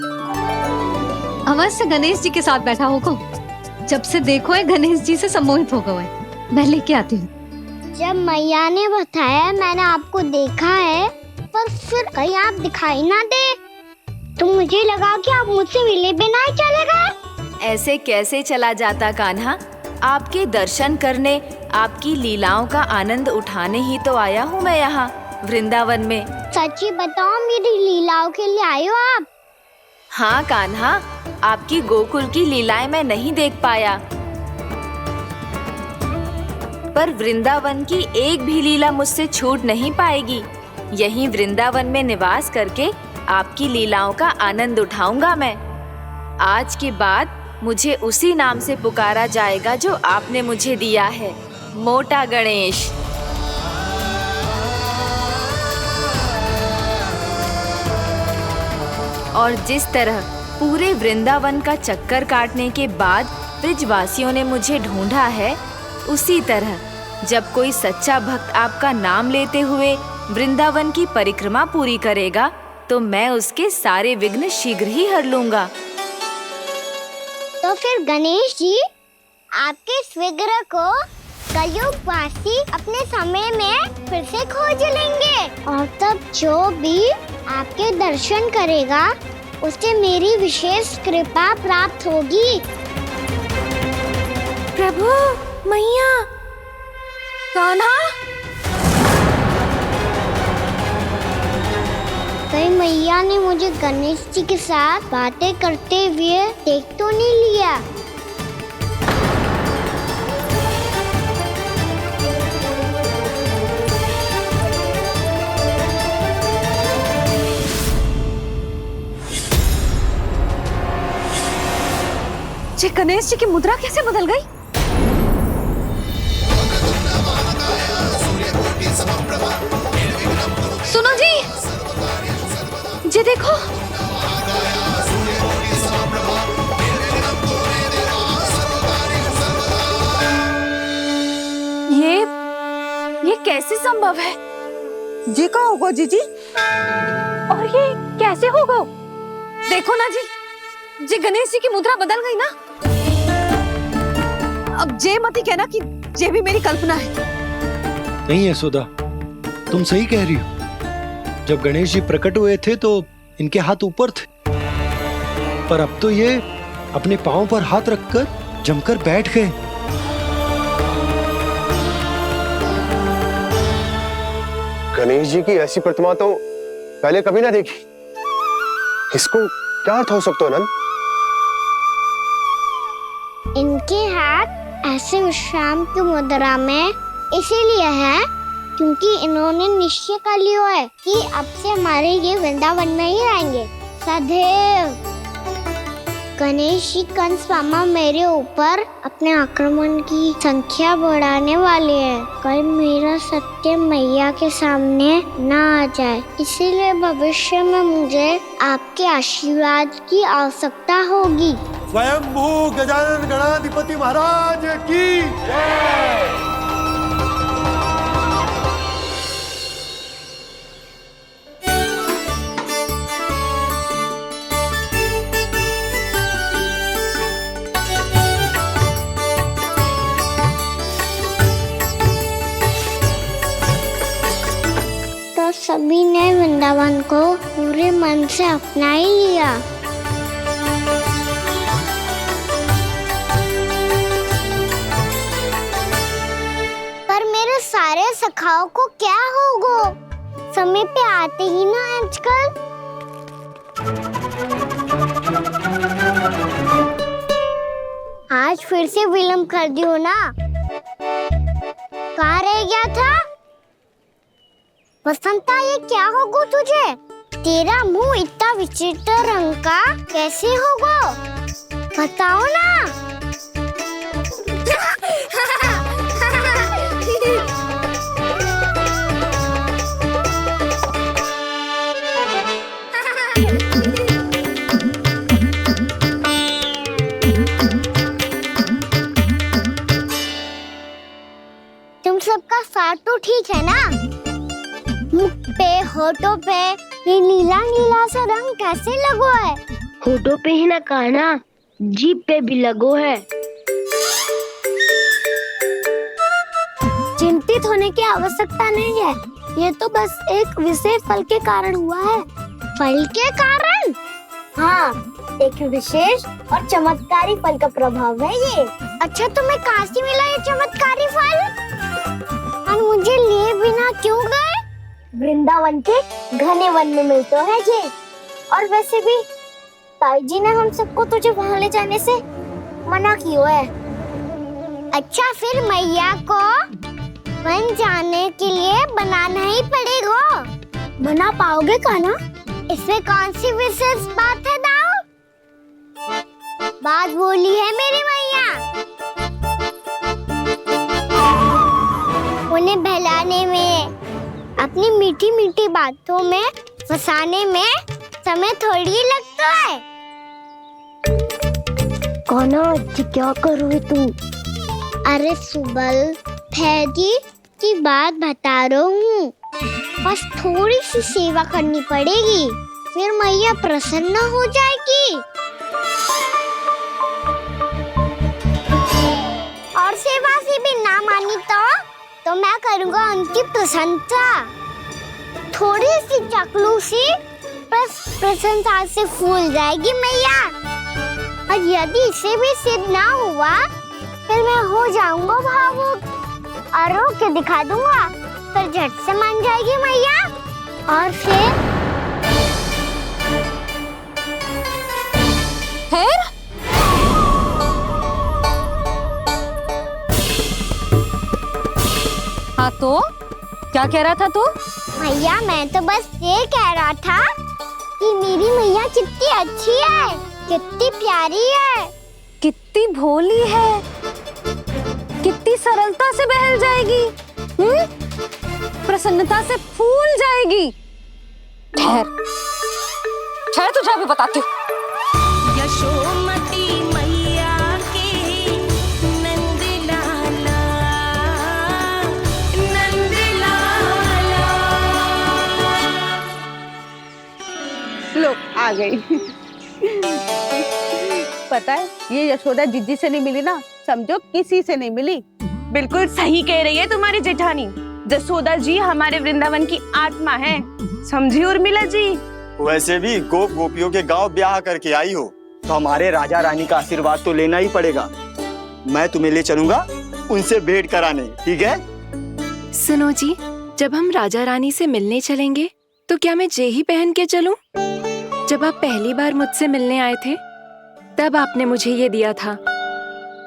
अवश्य गणेश जी के साथ बैठा होगा। जब से देखो है गणेश जी से सम्मोहित हो गए। मैं लेके आती हूँ। जब मैया ने बताया मैंने आपको देखा है, पर फिर कहीं आप दिखाई ना दे, तो मुझे लगा कि आप मुझसे मिले बिना ही चले गए। ऐसे कैसे चला जाता कान्हा? आपके दर्शन करने, आपकी लीलाओं का आनंद उठाने ही तो आया हूँ मैं यहाँ वृंदावन में। सच्ची बताओ, मेरी लीलाओं के लिए आए हो आप? हाँ कान्हा, आपकी गोकुल की लीलाएं मैं नहीं देख पाया, पर वृंदावन की एक भी लीला मुझसे छूट नहीं पाएगी। यहीं वृंदावन में निवास करके आपकी लीलाओं का आनंद उठाऊंगा मैं। आज के बाद मुझे उसी नाम से पुकारा जाएगा जो आपने मुझे दिया है, मोटा गणेश। और जिस तरह पूरे वृंदावन का चक्कर काटने के बाद ब्रिजवासियों ने मुझे ढूंढा है, उसी तरह जब कोई सच्चा भक्त आपका नाम लेते हुए वृंदावन की परिक्रमा पूरी करेगा, तो मैं उसके सारे विघ्न शीघ्र ही हर लूंगा। तो फिर गणेश जी, आपके इस विग्रह को कलयुगवासी अपने समय में फिर से खोज लेंगे, और तब जो भी आपके दर्शन करेगा उसे मेरी विशेष कृपा प्राप्त होगी। प्रभु, मैया, कान्हा। कहीं मैया ने मुझे गणेश जी के साथ बातें करते हुए देख तो नहीं लिया? जी गणेश जी की मुद्रा कैसे बदल गई? सुनो जी, जी देखो। ये कैसे संभव है? जी का होगा जीजी? और ये कैसे होगा? देखो ना जी, जी गणेश जी की मुद्रा बदल गई ना। अब जे मत ही कहना कि ये भी मेरी कल्पना है। नहीं यशोदा, तुम सही कह रही हो। जब गणेश जी प्रकट हुए थे तो इनके हाथ ऊपर थे, पर अब तो ये अपने पांव पर हाथ रखकर जमकर बैठ गए। गणेश जी की ऐसी प्रतिमा तो पहले कभी ना देखी। इसको क्या अर्थ हो सकता है नंद? इनके हाथ ऐसे विश्राम की मुद्रा में इसीलिए है क्योंकि इन्होंने निश्चय कर लिया है कि अब से हमारे ये वृंदावन में ही रहेंगे सदैव। गणेश जी कंस मामा मेरे ऊपर अपने आक्रमण की संख्या बढ़ाने वाले हैं। कल मेरा सत्य मैया के सामने ना आ जाए, इसीलिए भविष्य में मुझे आपके आशीर्वाद की आवश्यकता होगी। स्वयंभू गजानन गणाधिपति महाराज की जय। वृंदावन को पूरे मन से अपना ही लिया। पर मेरे सारे सखाओं को क्या होगा? समय पे आते ही ना आजकल। आज फिर से विलम्ब कर दियो ना। कहाँ रह गया था? वसंता, ये क्या होगा तुझे? तेरा मुंह इतना विचित्र रंग का कैसे होगा? बताओ ना। तुम सबका साथ तो ठीक है ना? मुख पे, होठों पे ये नीला नीला सा रंग कैसे लगो है? होठों पे ही ना कहना, जीभ पे भी लगो है। चिंतित होने की आवश्यकता नहीं है। ये तो बस एक विशेष फल के कारण हुआ है। फल के कारण? हाँ, एक विशेष और चमत्कारी फल का प्रभाव है ये। अच्छा, तुम्हें कहाँ से मिला ये चमत्कारी फल? और मुझे लिए बिना क्यों गए? वृंदावन के घने वन में मिलते है ये। और वैसे भी ताई जी ने हम सबको तुझे वहाँ ले जाने से मना किया है। अच्छा, फिर मैया को वन जाने के लिए बनाना ही पड़ेगा। बना पाओगे का ना? इसमें कौन सी विशेष बात है दाऊ? बात बोली है मेरी मैया। उन्हें बहलाने में, अपनी मीठी मीठी बातों में फंसाने में समय थोड़ी लगता है। कौना क्या करोगे तुम? अरे सुबल, फैदी की बात बता रहा हूँ। बस थोड़ी सी सेवा करनी पड़ेगी, फिर मैया प्रसन्न हो जाएगी। और सेवा से भी ना मानी तो मैं करूँगा उनकी प्रशंसा। थोड़ी सी चाकलूसी बस प्रशंसा से फूल जाएगी मैया। और यदि इसे भी सिद्ध ना हुआ, फिर मैं हो जाऊंगा भावुक और रो के दिखा दूंगा। फिर झट से मान जाएगी मैया। और फिर हाँ, तो क्या कह रहा था तू? मैया, मैं तो बस ये कह रहा था कि मेरी मैया कितनी अच्छी है, कितनी प्यारी है, कितनी भोली है, कितनी सरलता से बहल जाएगी, प्रसन्नता से फूल जाएगी। ठहर ठहर, तुझे अभी बताती हूँ। यशोमती मैया के नंद लाला, नंद लाला। लो, आ गई। पता है, ये यशोदा जिज्जी से नहीं मिली ना, समझो किसी से नहीं मिली। बिल्कुल सही कह रही है तुम्हारी जेठानी। जसोदा जी हमारे वृंदावन की आत्मा है, समझी उर्मिला जी। वैसे भी गोप गोपियों के गांव ब्याह करके आई हो, तो हमारे राजा रानी का आशीर्वाद तो लेना ही पड़ेगा। मैं तुम्हें ले चलूंगा उनसे भेंट कराने, ठीक है? सुनो जी, जब हम राजा रानी से मिलने चलेंगे तो क्या मैं जे ही पहन के चलूं? जब आप पहली बार मुझसे मिलने आए थे, तब आपने मुझे ये दिया था।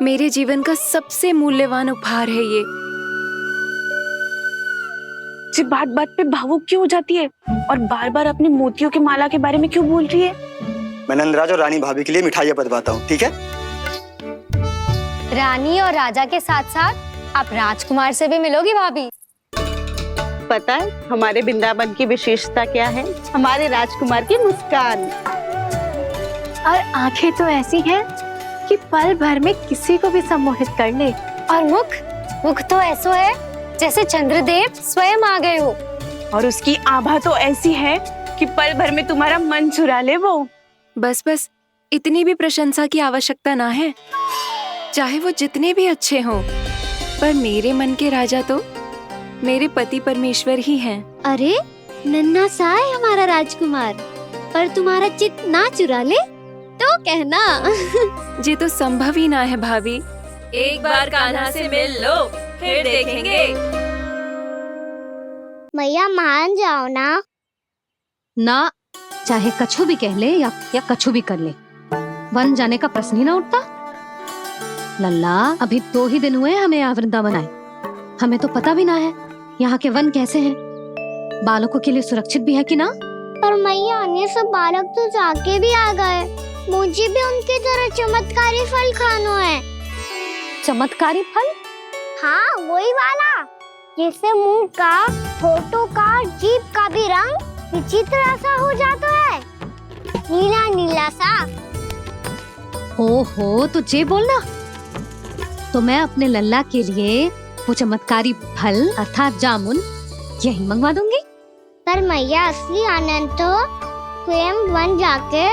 मेरे जीवन का सबसे मूल्यवान उपहार है ये। जी, बात बात पे भावुक क्यों हो जाती है और बार बार अपनी मोतियों की माला के बारे में क्यों बोल रही है? मैं नंदराज और रानी भाभी के लिए मिठाइयाँ बंटवाता हूँ, ठीक है? रानी और राजा के साथ साथ आप राजकुमार से भी मिलोगी भाभी। पता है हमारे वृंदावन की विशेषता क्या है? हमारे राजकुमार की मुस्कान और आंखें तो ऐसी हैं कि पल भर में किसी को भी सम्मोहित कर ले। और मुख तो ऐसा है जैसे चंद्रदेव स्वयं आ गए हो। और उसकी आभा तो ऐसी है कि पल भर में तुम्हारा मन चुरा ले वो। बस बस, इतनी भी प्रशंसा की आवश्यकता ना है। चाहे वो जितने भी अच्छे हों, पर मेरे मन के राजा तो मेरे पति परमेश्वर ही हैं। अरे, नन्हा सा है हमारा राजकुमार, पर तुम्हारा चित्त ना चुरा ले तो कहना। ये तो संभव ही ना है भाभी। एक बार कान्हा से मिल लो, फिर देखेंगे। मैया मान जाओ ना। ना, चाहे कछु भी कह ले या कछु भी कर ले, वन जाने का प्रश्न ही ना उठता। लल्ला, अभी 2 ही दिन हुए हमें यहाँ वृंदावन आए, हमें तो पता भी ना है यहाँ के वन कैसे हैं, बालकों के लिए सुरक्षित भी है कि ना। पर मैया ये सब बालक तो जाके भी आ गए, मुझे भी उनकी तरह चमत्कारी फल खाना है। चमत्कारी फल? हाँ, वही वाला जिससे मुंह का, होठों का, जीभ का भी रंग विचित्र सा हो जाता है, नीला नीला सा। हो तो जे बोलना, तो मैं अपने लल्ला के लिए वो चमत्कारी फल अर्थात जामुन यही मंगवा दूंगी। पर मैया असली आनंद तो स्वयं वन जाके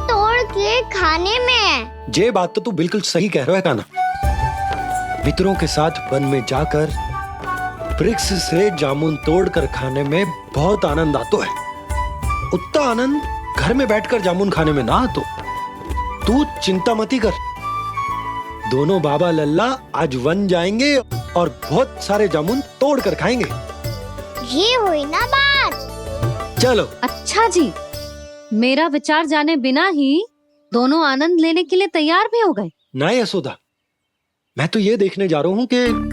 तोड़ के खाने में है। ये बात तो तू बिल्कुल सही कह रहा है कान्हा। मित्रों के साथ वन में जाकर वृक्ष से जामुन तोड़कर खाने में बहुत आनंद आता है। उतना आनंद घर में बैठकर जामुन खाने में ना आतो। तू चिंता मती कर, दोनों बाबा लल्ला आज वन जाएंगे और बहुत सारे जामुन तोड़कर खाएंगे। ये हुई ना बात। चलो। अच्छा जी, मेरा विचार जाने बिना ही दोनों आनंद लेने के लिए तैयार भी हो गए। ना यशोदा, मैं तो ये देखने जा रहा हूँ कि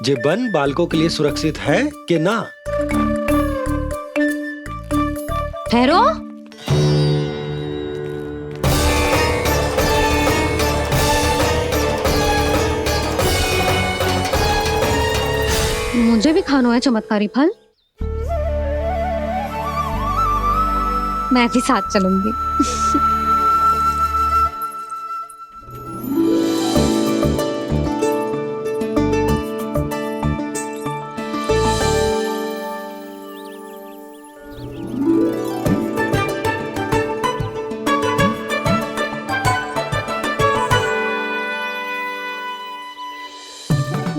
ये वन बालकों के लिए सुरक्षित है कि ना। ठहरो, मुझे भी खाना है चमत्कारी फल, मैं भी साथ चलूंगी।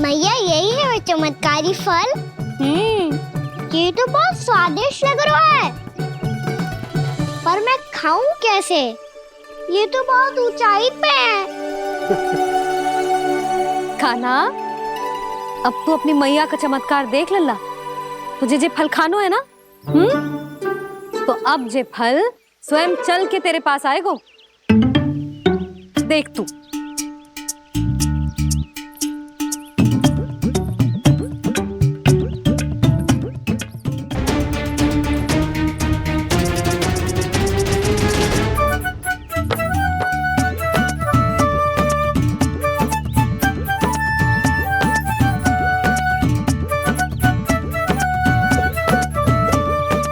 मैया यही है वो चमत्कारी फल। ये तो बहुत स्वादिष्ट लग रहा है, पर मैं खाऊं कैसे? ये तो बहुत ऊंचाई पे है। खाना, अब तू अपनी मैया का चमत्कार देख लल्ला। तुझे जे फल खानो है ना, तो अब जे फल स्वयं चल के तेरे पास आएगो। देख तू।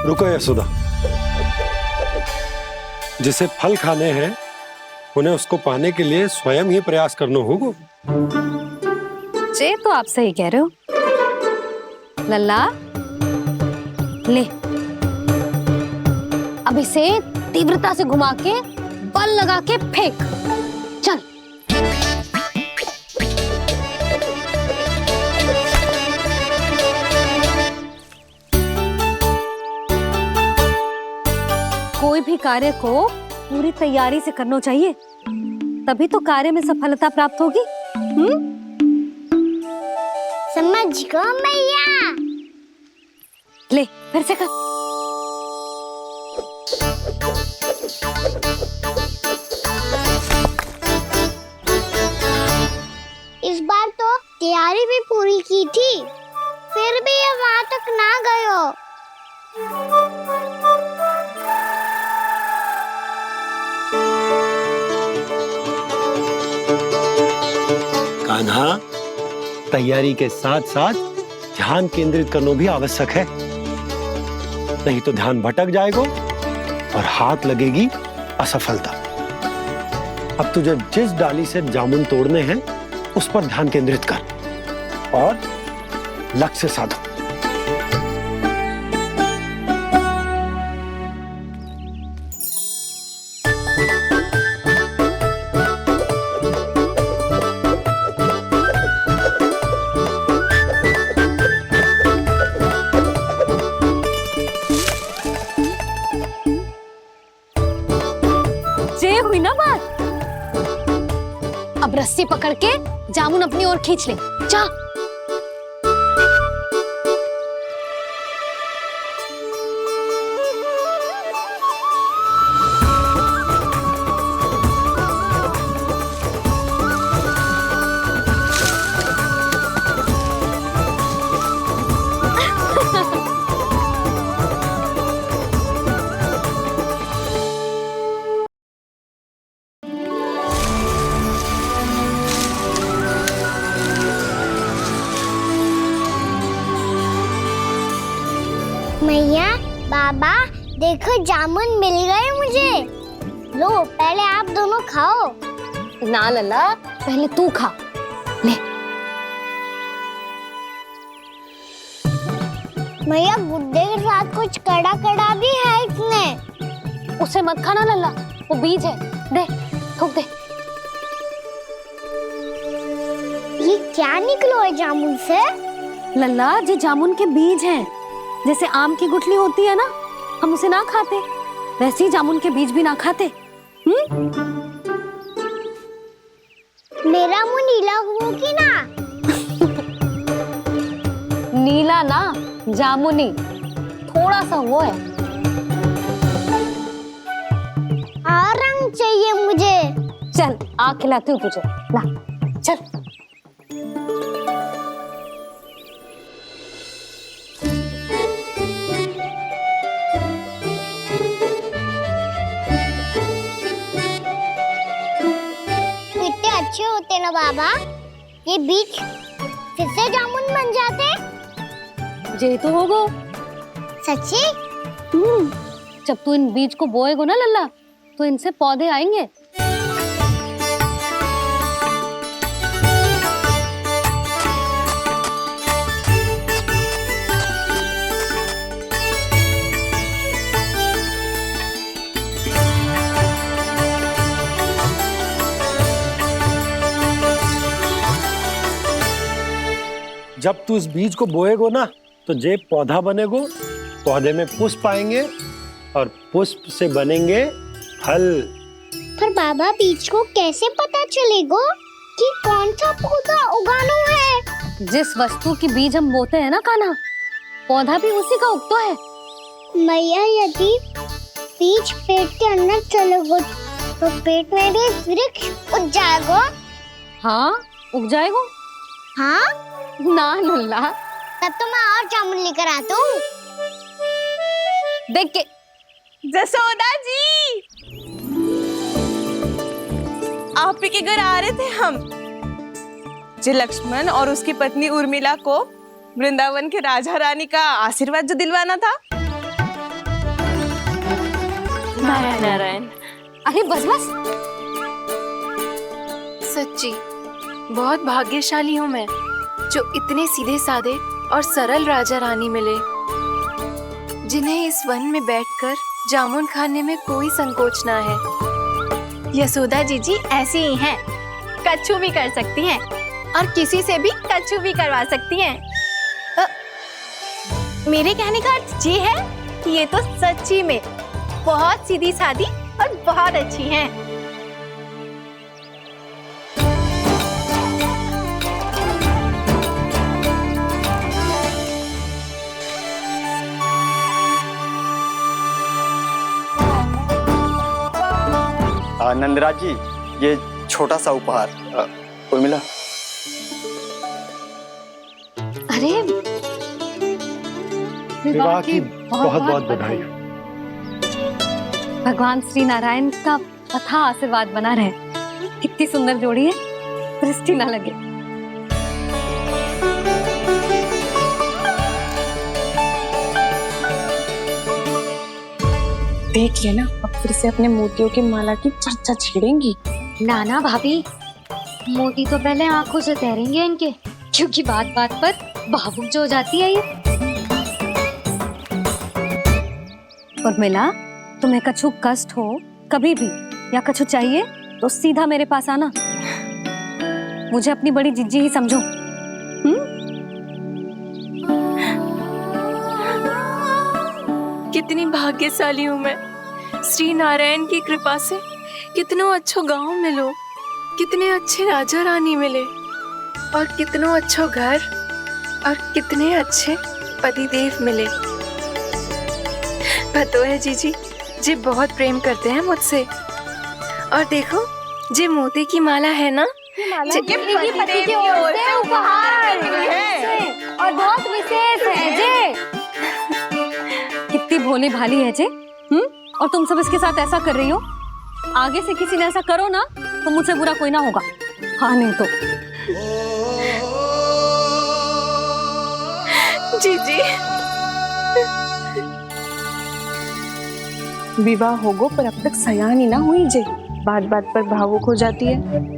रुको यशोदा, जिसे फल खाने हैं उन्हें उसको पाने के लिए स्वयं ही प्रयास करना होगा। जे तो आप सही कह रहे हो लल्ला। ले, अब इसे तीव्रता से घुमा के बल लगा के फेंक। चल। कोई भी कार्य को पूरी तैयारी से करना चाहिए, तभी तो कार्य में सफलता प्राप्त होगी। समझ गो मैया। ले, फिर से कर। इस बार तो तैयारी भी पूरी की थी, फिर भी ये वहां तक ना गयो। कान्हा, तैयारी के साथ साथ ध्यान केंद्रित करना भी आवश्यक है, नहीं तो ध्यान भटक जाएगा और हाथ लगेगी असफलता। अब तुझे जिस डाली से जामुन तोड़ने हैं उस पर ध्यान केंद्रित कर और लक्ष्य साधो। रस्सी पकड़ के जामुन अपनी ओर खींच ले। जा। मैया, बाबा, देखो जामुन मिल गए मुझे। लो, पहले आप दोनों खाओ। ना लल्ला, पहले तू खा। ले। मैया, गुड्डे के साथ कुछ कड़ा कड़ा भी है इसमें। उसे मत खाना लल्ला, वो बीज है। दे, थूक दे। ये क्या निकलो है जामुन से? लल्ला, ये जामुन के बीज हैं। जैसे आम की गुठली होती है ना, हम उसे ना खाते, वैसे ही जामुन के बीज भी ना खाते। मेरा मुंह नीला हुआ कि ना? नीला ना, जामुनी, थोड़ा सा वो है। और रंग चाहिए मुझे। चल, आ खिलाती हूँ तुझे। ला, चल। अच्छे होते ना बाबा, ये बीज फिर से जामुन बन जाते। जे तो होगो। सच्ची? जब तू इन बीज को बोएगो ना लल्ला, तो इनसे पौधे आएंगे। जब तू इस बीज को बोएगो ना, तो जे पौधा बनेगो, पौधे में पुष्प आएंगे और पुष्प से बनेंगे फल। पर बाबा, बीज को कैसे पता चलेगा कि कौन सा पौधा उगाना है? जिस वस्तु की बीज हम बोते हैं ना कान्हा, पौधा भी उसी का उगता है। मैया, यदि बीज पेट के अंदर चलेगा, तो पेट में भी वृक्ष उग जाएगा। हाँ, उग जाएगा। हाँ? ना लल्ला, तब तो मैं और जामुन लेकर आता हूँ। देख के। जसोदा जी, आप ही के घर आ रहे थे हम। जी, लक्ष्मण और उसकी पत्नी उर्मिला को वृंदावन के राजा रानी का आशीर्वाद जो दिलवाना था। नारायण नारायण। अरे बस बस। सच्ची बहुत भाग्यशाली हूँ मैं, जो इतने सीधे साधे और सरल राजा रानी मिले, जिन्हें इस वन में बैठकर जामुन खाने में कोई संकोच ना है। यशोदा जीजी ऐसी ही हैं, कच्छू भी कर सकती हैं और किसी से भी कच्छू भी करवा सकती हैं। मेरे कहने का अर्थ ये है कि ये तो सच्ची में बहुत सीधी सादी और बहुत अच्छी हैं। नंदराज जी, ये छोटा सा उपहार। उर्मिला। अरे, विवाह की बहुत बहुत बधाई। भगवान श्री नारायण का अथाह आशीर्वाद बना रहे। कितनी सुंदर जोड़ी है, दृष्टि ना लगे। देख लेना, अब फिर से अपने मोतियों की माला की चर्चा छेड़ेंगी। नाना भाभी, मोती तो पहले आंखों से तैरेंगे इनके, क्योंकि बात बात पर भावुक जो हो जाती है ये। उर्मिला, तुम्हें कछु कष्ट हो कभी भी या कछु चाहिए तो सीधा मेरे पास आना। मुझे अपनी बड़ी जिज्जी ही समझो। कितनी भाग्यशाली हूँ मैं, श्री नारायण की कृपा से कितनों अच्छो गांव मिलो, कितने अच्छे राजा रानी मिले और कितनो अच्छो घर और कितने अच्छे पतिदेव मिले। पतो है जीजी, जी बहुत प्रेम करते हैं मुझसे। और देखो, जी मोती की माला है ना, ये पति की ओर से उपहार है और बहुत विशेष है जे। कितनी भोली भाली है जे। और तुम सब इसके साथ ऐसा कर रही हो। आगे से किसी ने ऐसा करो ना तो मुझसे बुरा कोई ना होगा। हाँ नहीं तो जीजी विवाह होगो पर अब तक सयान ही ना हुई जे, बात बात पर भावुक हो जाती है।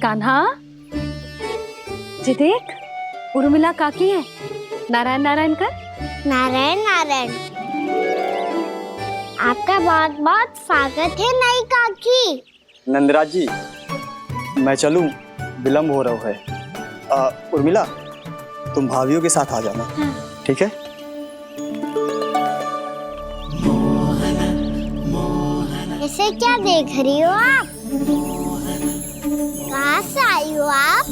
कान्हा, जी देख, उर्मिला काकी है। नारायण नारायण कर। नारायण नारायण। आपका बहुत बहुत स्वागत है नई काकी। नंदराज जी, मैं चलूं, विलम्ब हो रहा है। उर्मिला, तुम भाभियों के साथ आ जाना। ठीक है? इसे क्या देख रही हो आप? कहाँ से आई हो आप?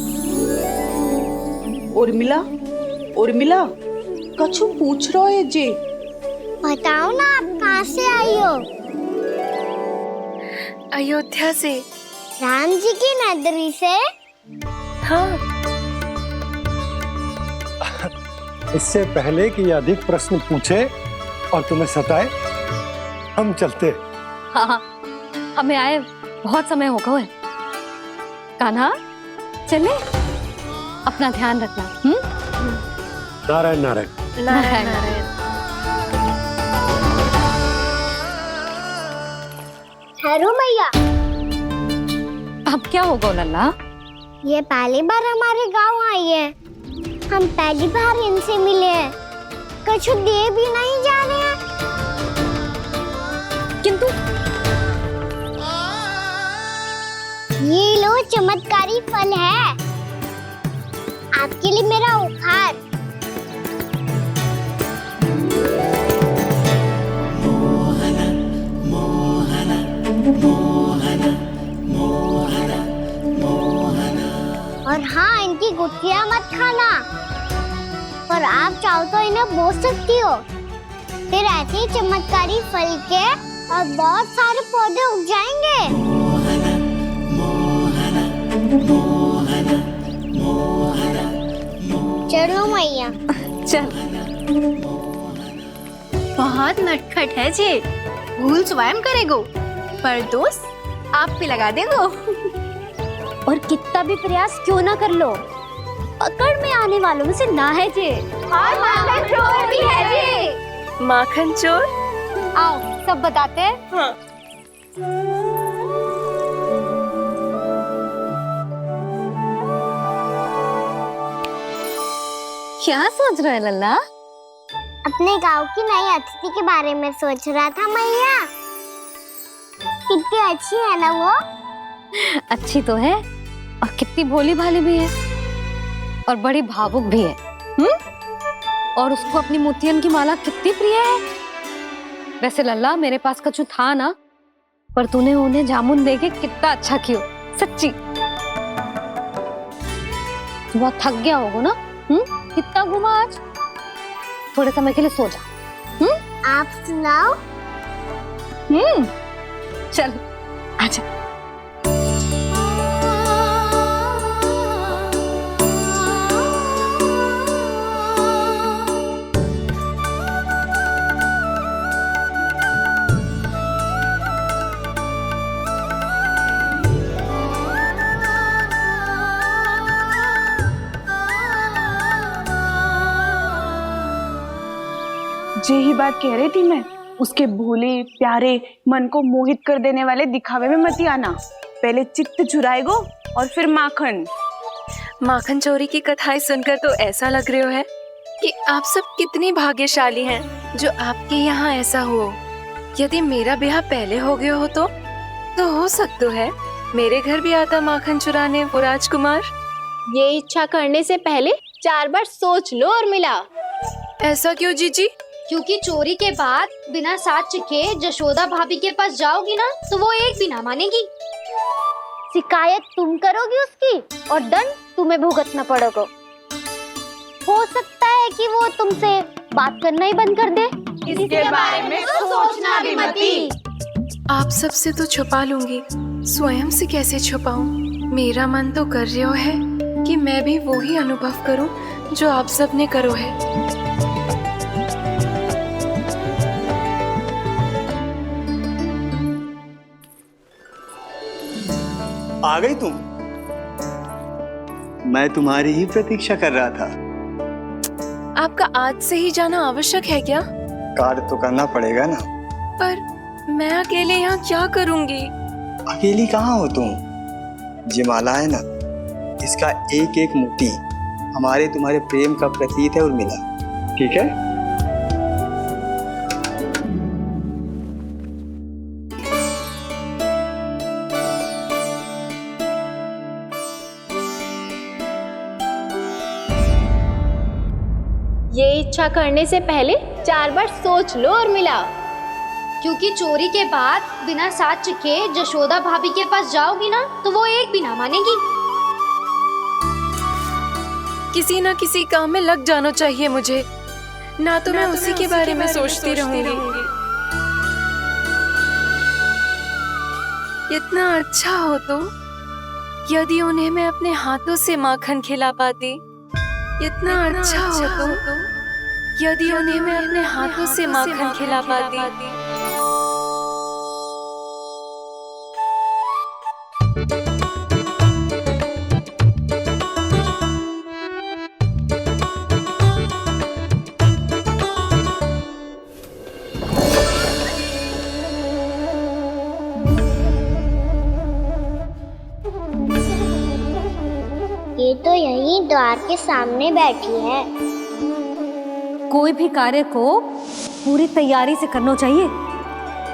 उर्मिला, उर्मिला, कछु पूछ रहा है जे। बताओ ना आप कहाँ से आई हो? अयोध्या से। राम जी की नगरी से? हाँ। इससे पहले कि अधिक प्रश्न पूछे और तुम्हें सताए, हम चलते। हाँ, हमें आए बहुत समय हो गया है। कान्हा, चले, अपना ध्यान रखना। नारायण नारायण। नारायण नारायण। ठहरो मैया। अब क्या होगा लल्ला? ये पहली बार हमारे गांव आई है। हम पहली बार इनसे मिले हैं। कुछ दे भी नहीं जा रहे हैं। किंतु ये लो चमत्कारी फल है। आपके लिए मेरा उपहार। और हाँ, इनकी गुठलियां मत खाना। और आप चाहो तो इन्हें बो सकती हो। फिर ऐसे ही चमत्कारी फल के और बहुत सारे पौधे उग जाएंगे। चलो मैया। चल। बहुत नटखट है जे। भूल स्वयं करेगो पर दोष आप पे लगा देगो। और कितना भी प्रयास क्यों ना कर लो, पकड़ में आने वालों में से ना है जे। और माखन चोर भी है जे। माखन चोर? आओ सब बताते हैं। हाँ। क्या सोच रहे लल्ला? अपने गांव की नई अतिथि के बारे में सोच रहा था मैया। कितनी अच्छी है ना वो? अच्छी तो है और कितनी भोली भाली भी है और बड़ी भावुक भी है। और उसको अपनी मोतियन की माला कितनी प्रिय है। वैसे लल्ला, मेरे पास कछु था ना, पर तूने उन्हें जामुन देके कितना अच्छा किया। सच्ची बहुत थक गया होगा ना। कितना घुमा आज। थोड़े समय के लिए सो जा। आप सुनाओ। चल आजा। जे ही बात कह रही थी मैं, उसके भोले प्यारे मन को मोहित कर देने वाले दिखावे में मत आना। पहले चित्त चुराएगो और फिर माखन। माखन चोरी की कथाएं सुनकर तो ऐसा लग रहा है कि आप सब कितनी भाग्यशाली हैं जो आपके यहाँ ऐसा हो। यदि मेरा ब्याह पहले हो गया हो तो हो सकता है मेरे घर भी आता माखन चुराने वो राजकुमार। ये इच्छा करने से पहले 4 बार सोच लो और मिला। ऐसा क्यों जीजी? क्योंकि चोरी के बाद बिना साथ के जशोदा भाभी के पास जाओगी ना तो वो एक भी ना मानेगी। शिकायत तुम करोगी उसकी और दंड तुम्हें भुगतना पड़ेगा। हो सकता है कि वो तुमसे बात करना ही बंद कर दे। इसके बारे में तो सोचना भी मती। आप सबसे तो छुपा लूंगी, स्वयं से कैसे छुपाऊं? मेरा मन तो कर रहा है कि मैं भी वो ही अनुभव करूं जो आप सब ने करो है। आ गई तुम? मैं तुम्हारी ही प्रतीक्षा कर रहा था। आपका आज से ही जाना आवश्यक है क्या? कार्य तो करना पड़ेगा ना। पर मैं अकेले यहाँ क्या करूँगी? अकेली कहाँ हो तुम? ये माला है ना, इसका एक एक मोती हमारे तुम्हारे प्रेम का प्रतीक है उर्मिला, ठीक है? ये इच्छा करने से पहले 4 बार सोच लो और मिला। क्योंकि चोरी के बाद बिना साथ के जशोदा भाभी के पास जाओगी ना तो वो एक भी ना मानेगी। किसी न किसी काम में लग जाना चाहिए मुझे, ना तो मैं उसी के बारे में सोचती रहूंगी। इतना अच्छा हो तो यदि उन्हें मैं अपने हाथों से माखन खिला पाती। इतना अच्छा हो तो यदि उन्हें मैं अपने हाथों से माखन खिला पाती। ये तो यहीं द्वार के सामने बैठी है। कोई भी कार्य को पूरी तैयारी से करना चाहिए,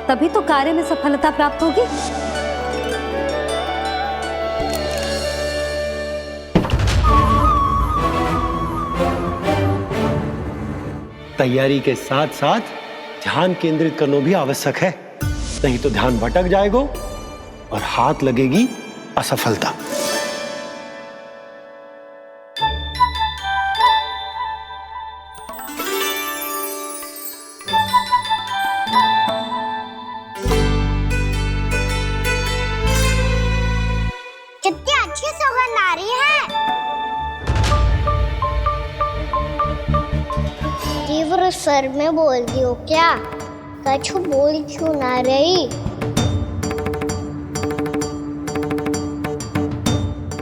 तभी तो कार्य में सफलता प्राप्त होगी। तैयारी के साथ साथ ध्यान केंद्रित करना भी आवश्यक है, नहीं तो ध्यान भटक जाएगा और हाथ लगेगी असफलता। कितनी अच्छी सौगंध आ रही है। तीव्र स्वर में बोल दी हो क्या? कछु बोल क्यों ना रही?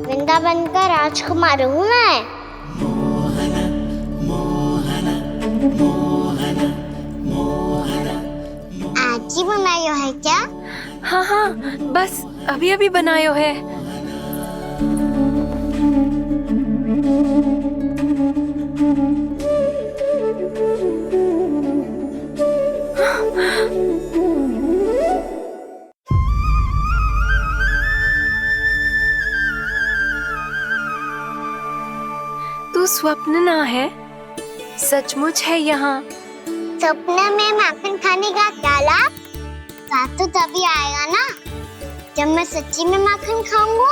वृंदावन का राजकुमार हूँ मैं। आज ही बनायो है क्या? हाँ हाँ, बस अभी अभी बनायो है। तू स्वप्न ना है, सचमुच है यहाँ। सपने में माखन खाने का क्या लाभ? रात तो तभी आएगा ना जब मैं सच्ची में माखन खाऊंगा।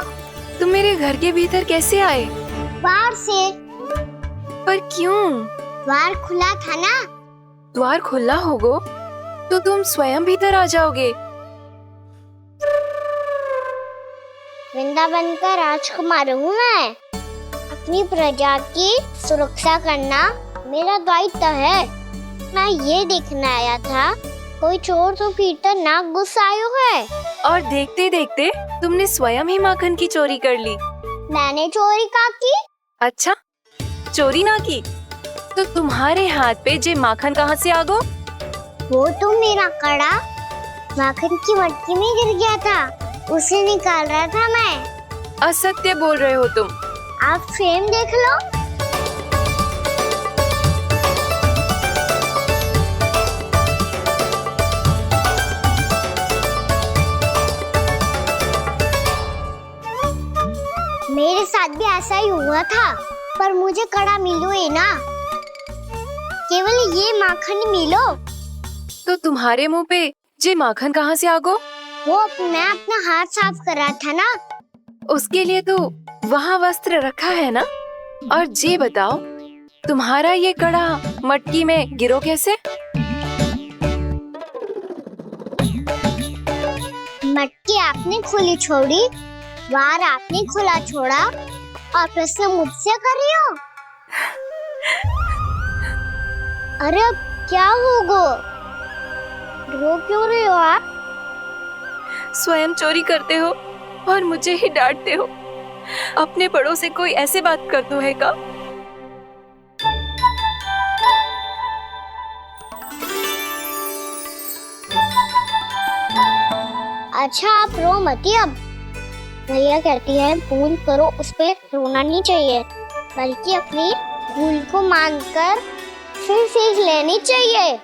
तुम मेरे घर के भीतर कैसे आए? बाहर से। पर क्यों? द्वार खुला था ना। द्वार खुला होगा तो तुम स्वयं भीतर आ जाओगे। वृंदावन का राजकुमार हूँ मैं। अपनी प्रजा की सुरक्षा करना मेरा दायित्व है। मैं ये देखने आया था कोई चोर तो कीर्तन ना घुस आयो है। और देखते देखते तुमने स्वयं ही माखन की चोरी कर ली। मैंने चोरी का की? अच्छा, चोरी ना की तो तुम्हारे हाथ पे जे माखन कहाँ से आ गो? वो तो मेरा कड़ा माखन की मटकी में गिर गया था, उसे निकाल रहा था मैं। असत्य बोल रहे हो तुम। आप स्वयं देख लो। साथ भी ऐसा ही हुआ था, पर मुझे कड़ा मिलो ही ना, केवल ये माखन मिलो। तो तुम्हारे मुंह पे ये माखन कहाँ से आ गो? वो मैं अपना हाथ साफ कर रहा था ना। उसके लिए तो वहाँ वस्त्र रखा है ना। और ये बताओ, तुम्हारा ये कड़ा मटकी में गिरो कैसे? मटकी आपने खुली छोड़ी, वार आपने खुला छोड़ा, और प्रश्न मुझसे कर रही हो? अरे अब क्या होगा? रो क्यों रहे हो आप? स्वयं चोरी करते हो और मुझे ही डांटते हो। अपने बड़ों से कोई ऐसे बात कर दो है का? अच्छा आप रो मती अब। भैया कहती है भूल करो, उस पे रोना नहीं चाहिए, बल्कि अपनी भूल को मानकर फिर सीख लेनी चाहिए।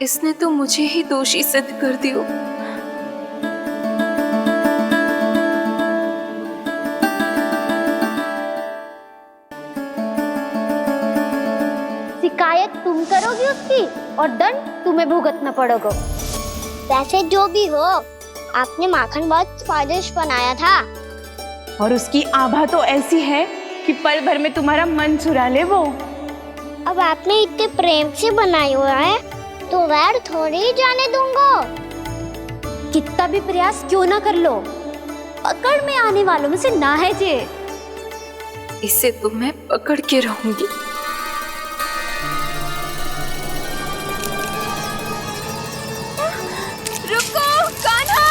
इसने तो मुझे ही दोषी सिद्ध कर दियो। शिकायत तुम करोगी उसकी और दंड तुम्हें भुगतना पड़ेगा। वैसे जो भी हो, आपने माखन बहुत स्वादिष्ट बनाया था। और उसकी आभा तो ऐसी है कि पल भर में तुम्हारा मन चुरा ले वो। अब आपने इतने प्रेम से बनाई हुआ है तो वैर थोड़ी ही जाने दूंगा। कितना भी प्रयास क्यों ना कर लो, पकड़ में आने वालों में से ना है जे। इसे तो मैं पकड़ के रहूंगी। रुको कान्हा!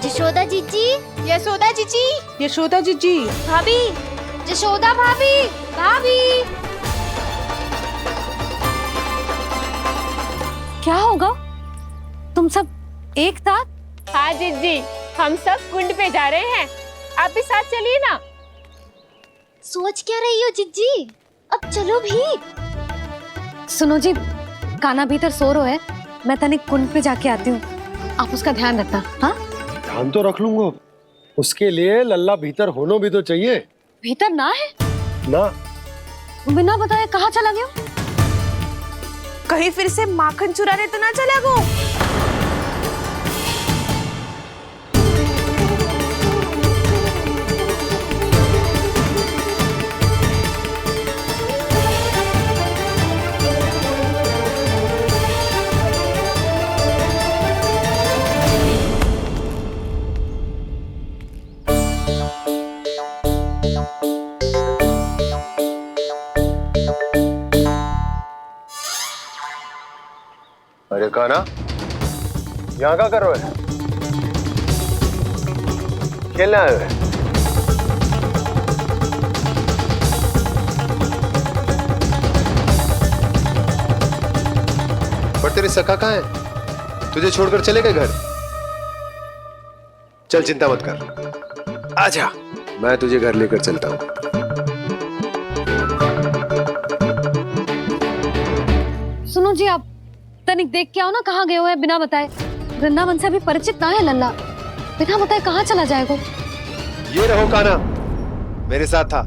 यशोदा जीजी, यशोदा जीजी, यशोदा जीजी, भाभी, यशोदा भाभी, भाभी। क्या होगा? तुम सब एक साथ? हाँ जीजी, हम सब कुंड पे जा रहे हैं, आप भी साथ चलिए ना। सोच क्या रही हो जीजी? अब चलो भी। सुनो जी, कान्हा भीतर सो रहा है, मैं तनिक कुंड पे जाके आती हूँ, आप उसका ध्यान रखना। हाँ, ध्यान तो रख लूंगा, उसके लिए लल्ला भीतर होना भी तो चाहिए। भीतर ना है ना? बिना बताए कहाँ चला गया? कहीं फिर से माखन चुराने तो ना चला गो। अरे कान्हा, यहाँ क्या कर रहे हो? खेलने आए हुए? पर तेरे सखा कहाँ है? तुझे छोड़कर चले गए घर? चल चिंता मत कर, आजा, मैं तुझे घर लेकर चलता हूँ। सुनो जी, आप तनिक देख के आओ ना, कहाँ गए हुए हैं बिना बताए। वृंदावन से अभी परिचित ना है लल्ला, बिना बताए कहाँ चला जाएगा? ये रहो कान्हा, मेरे साथ था।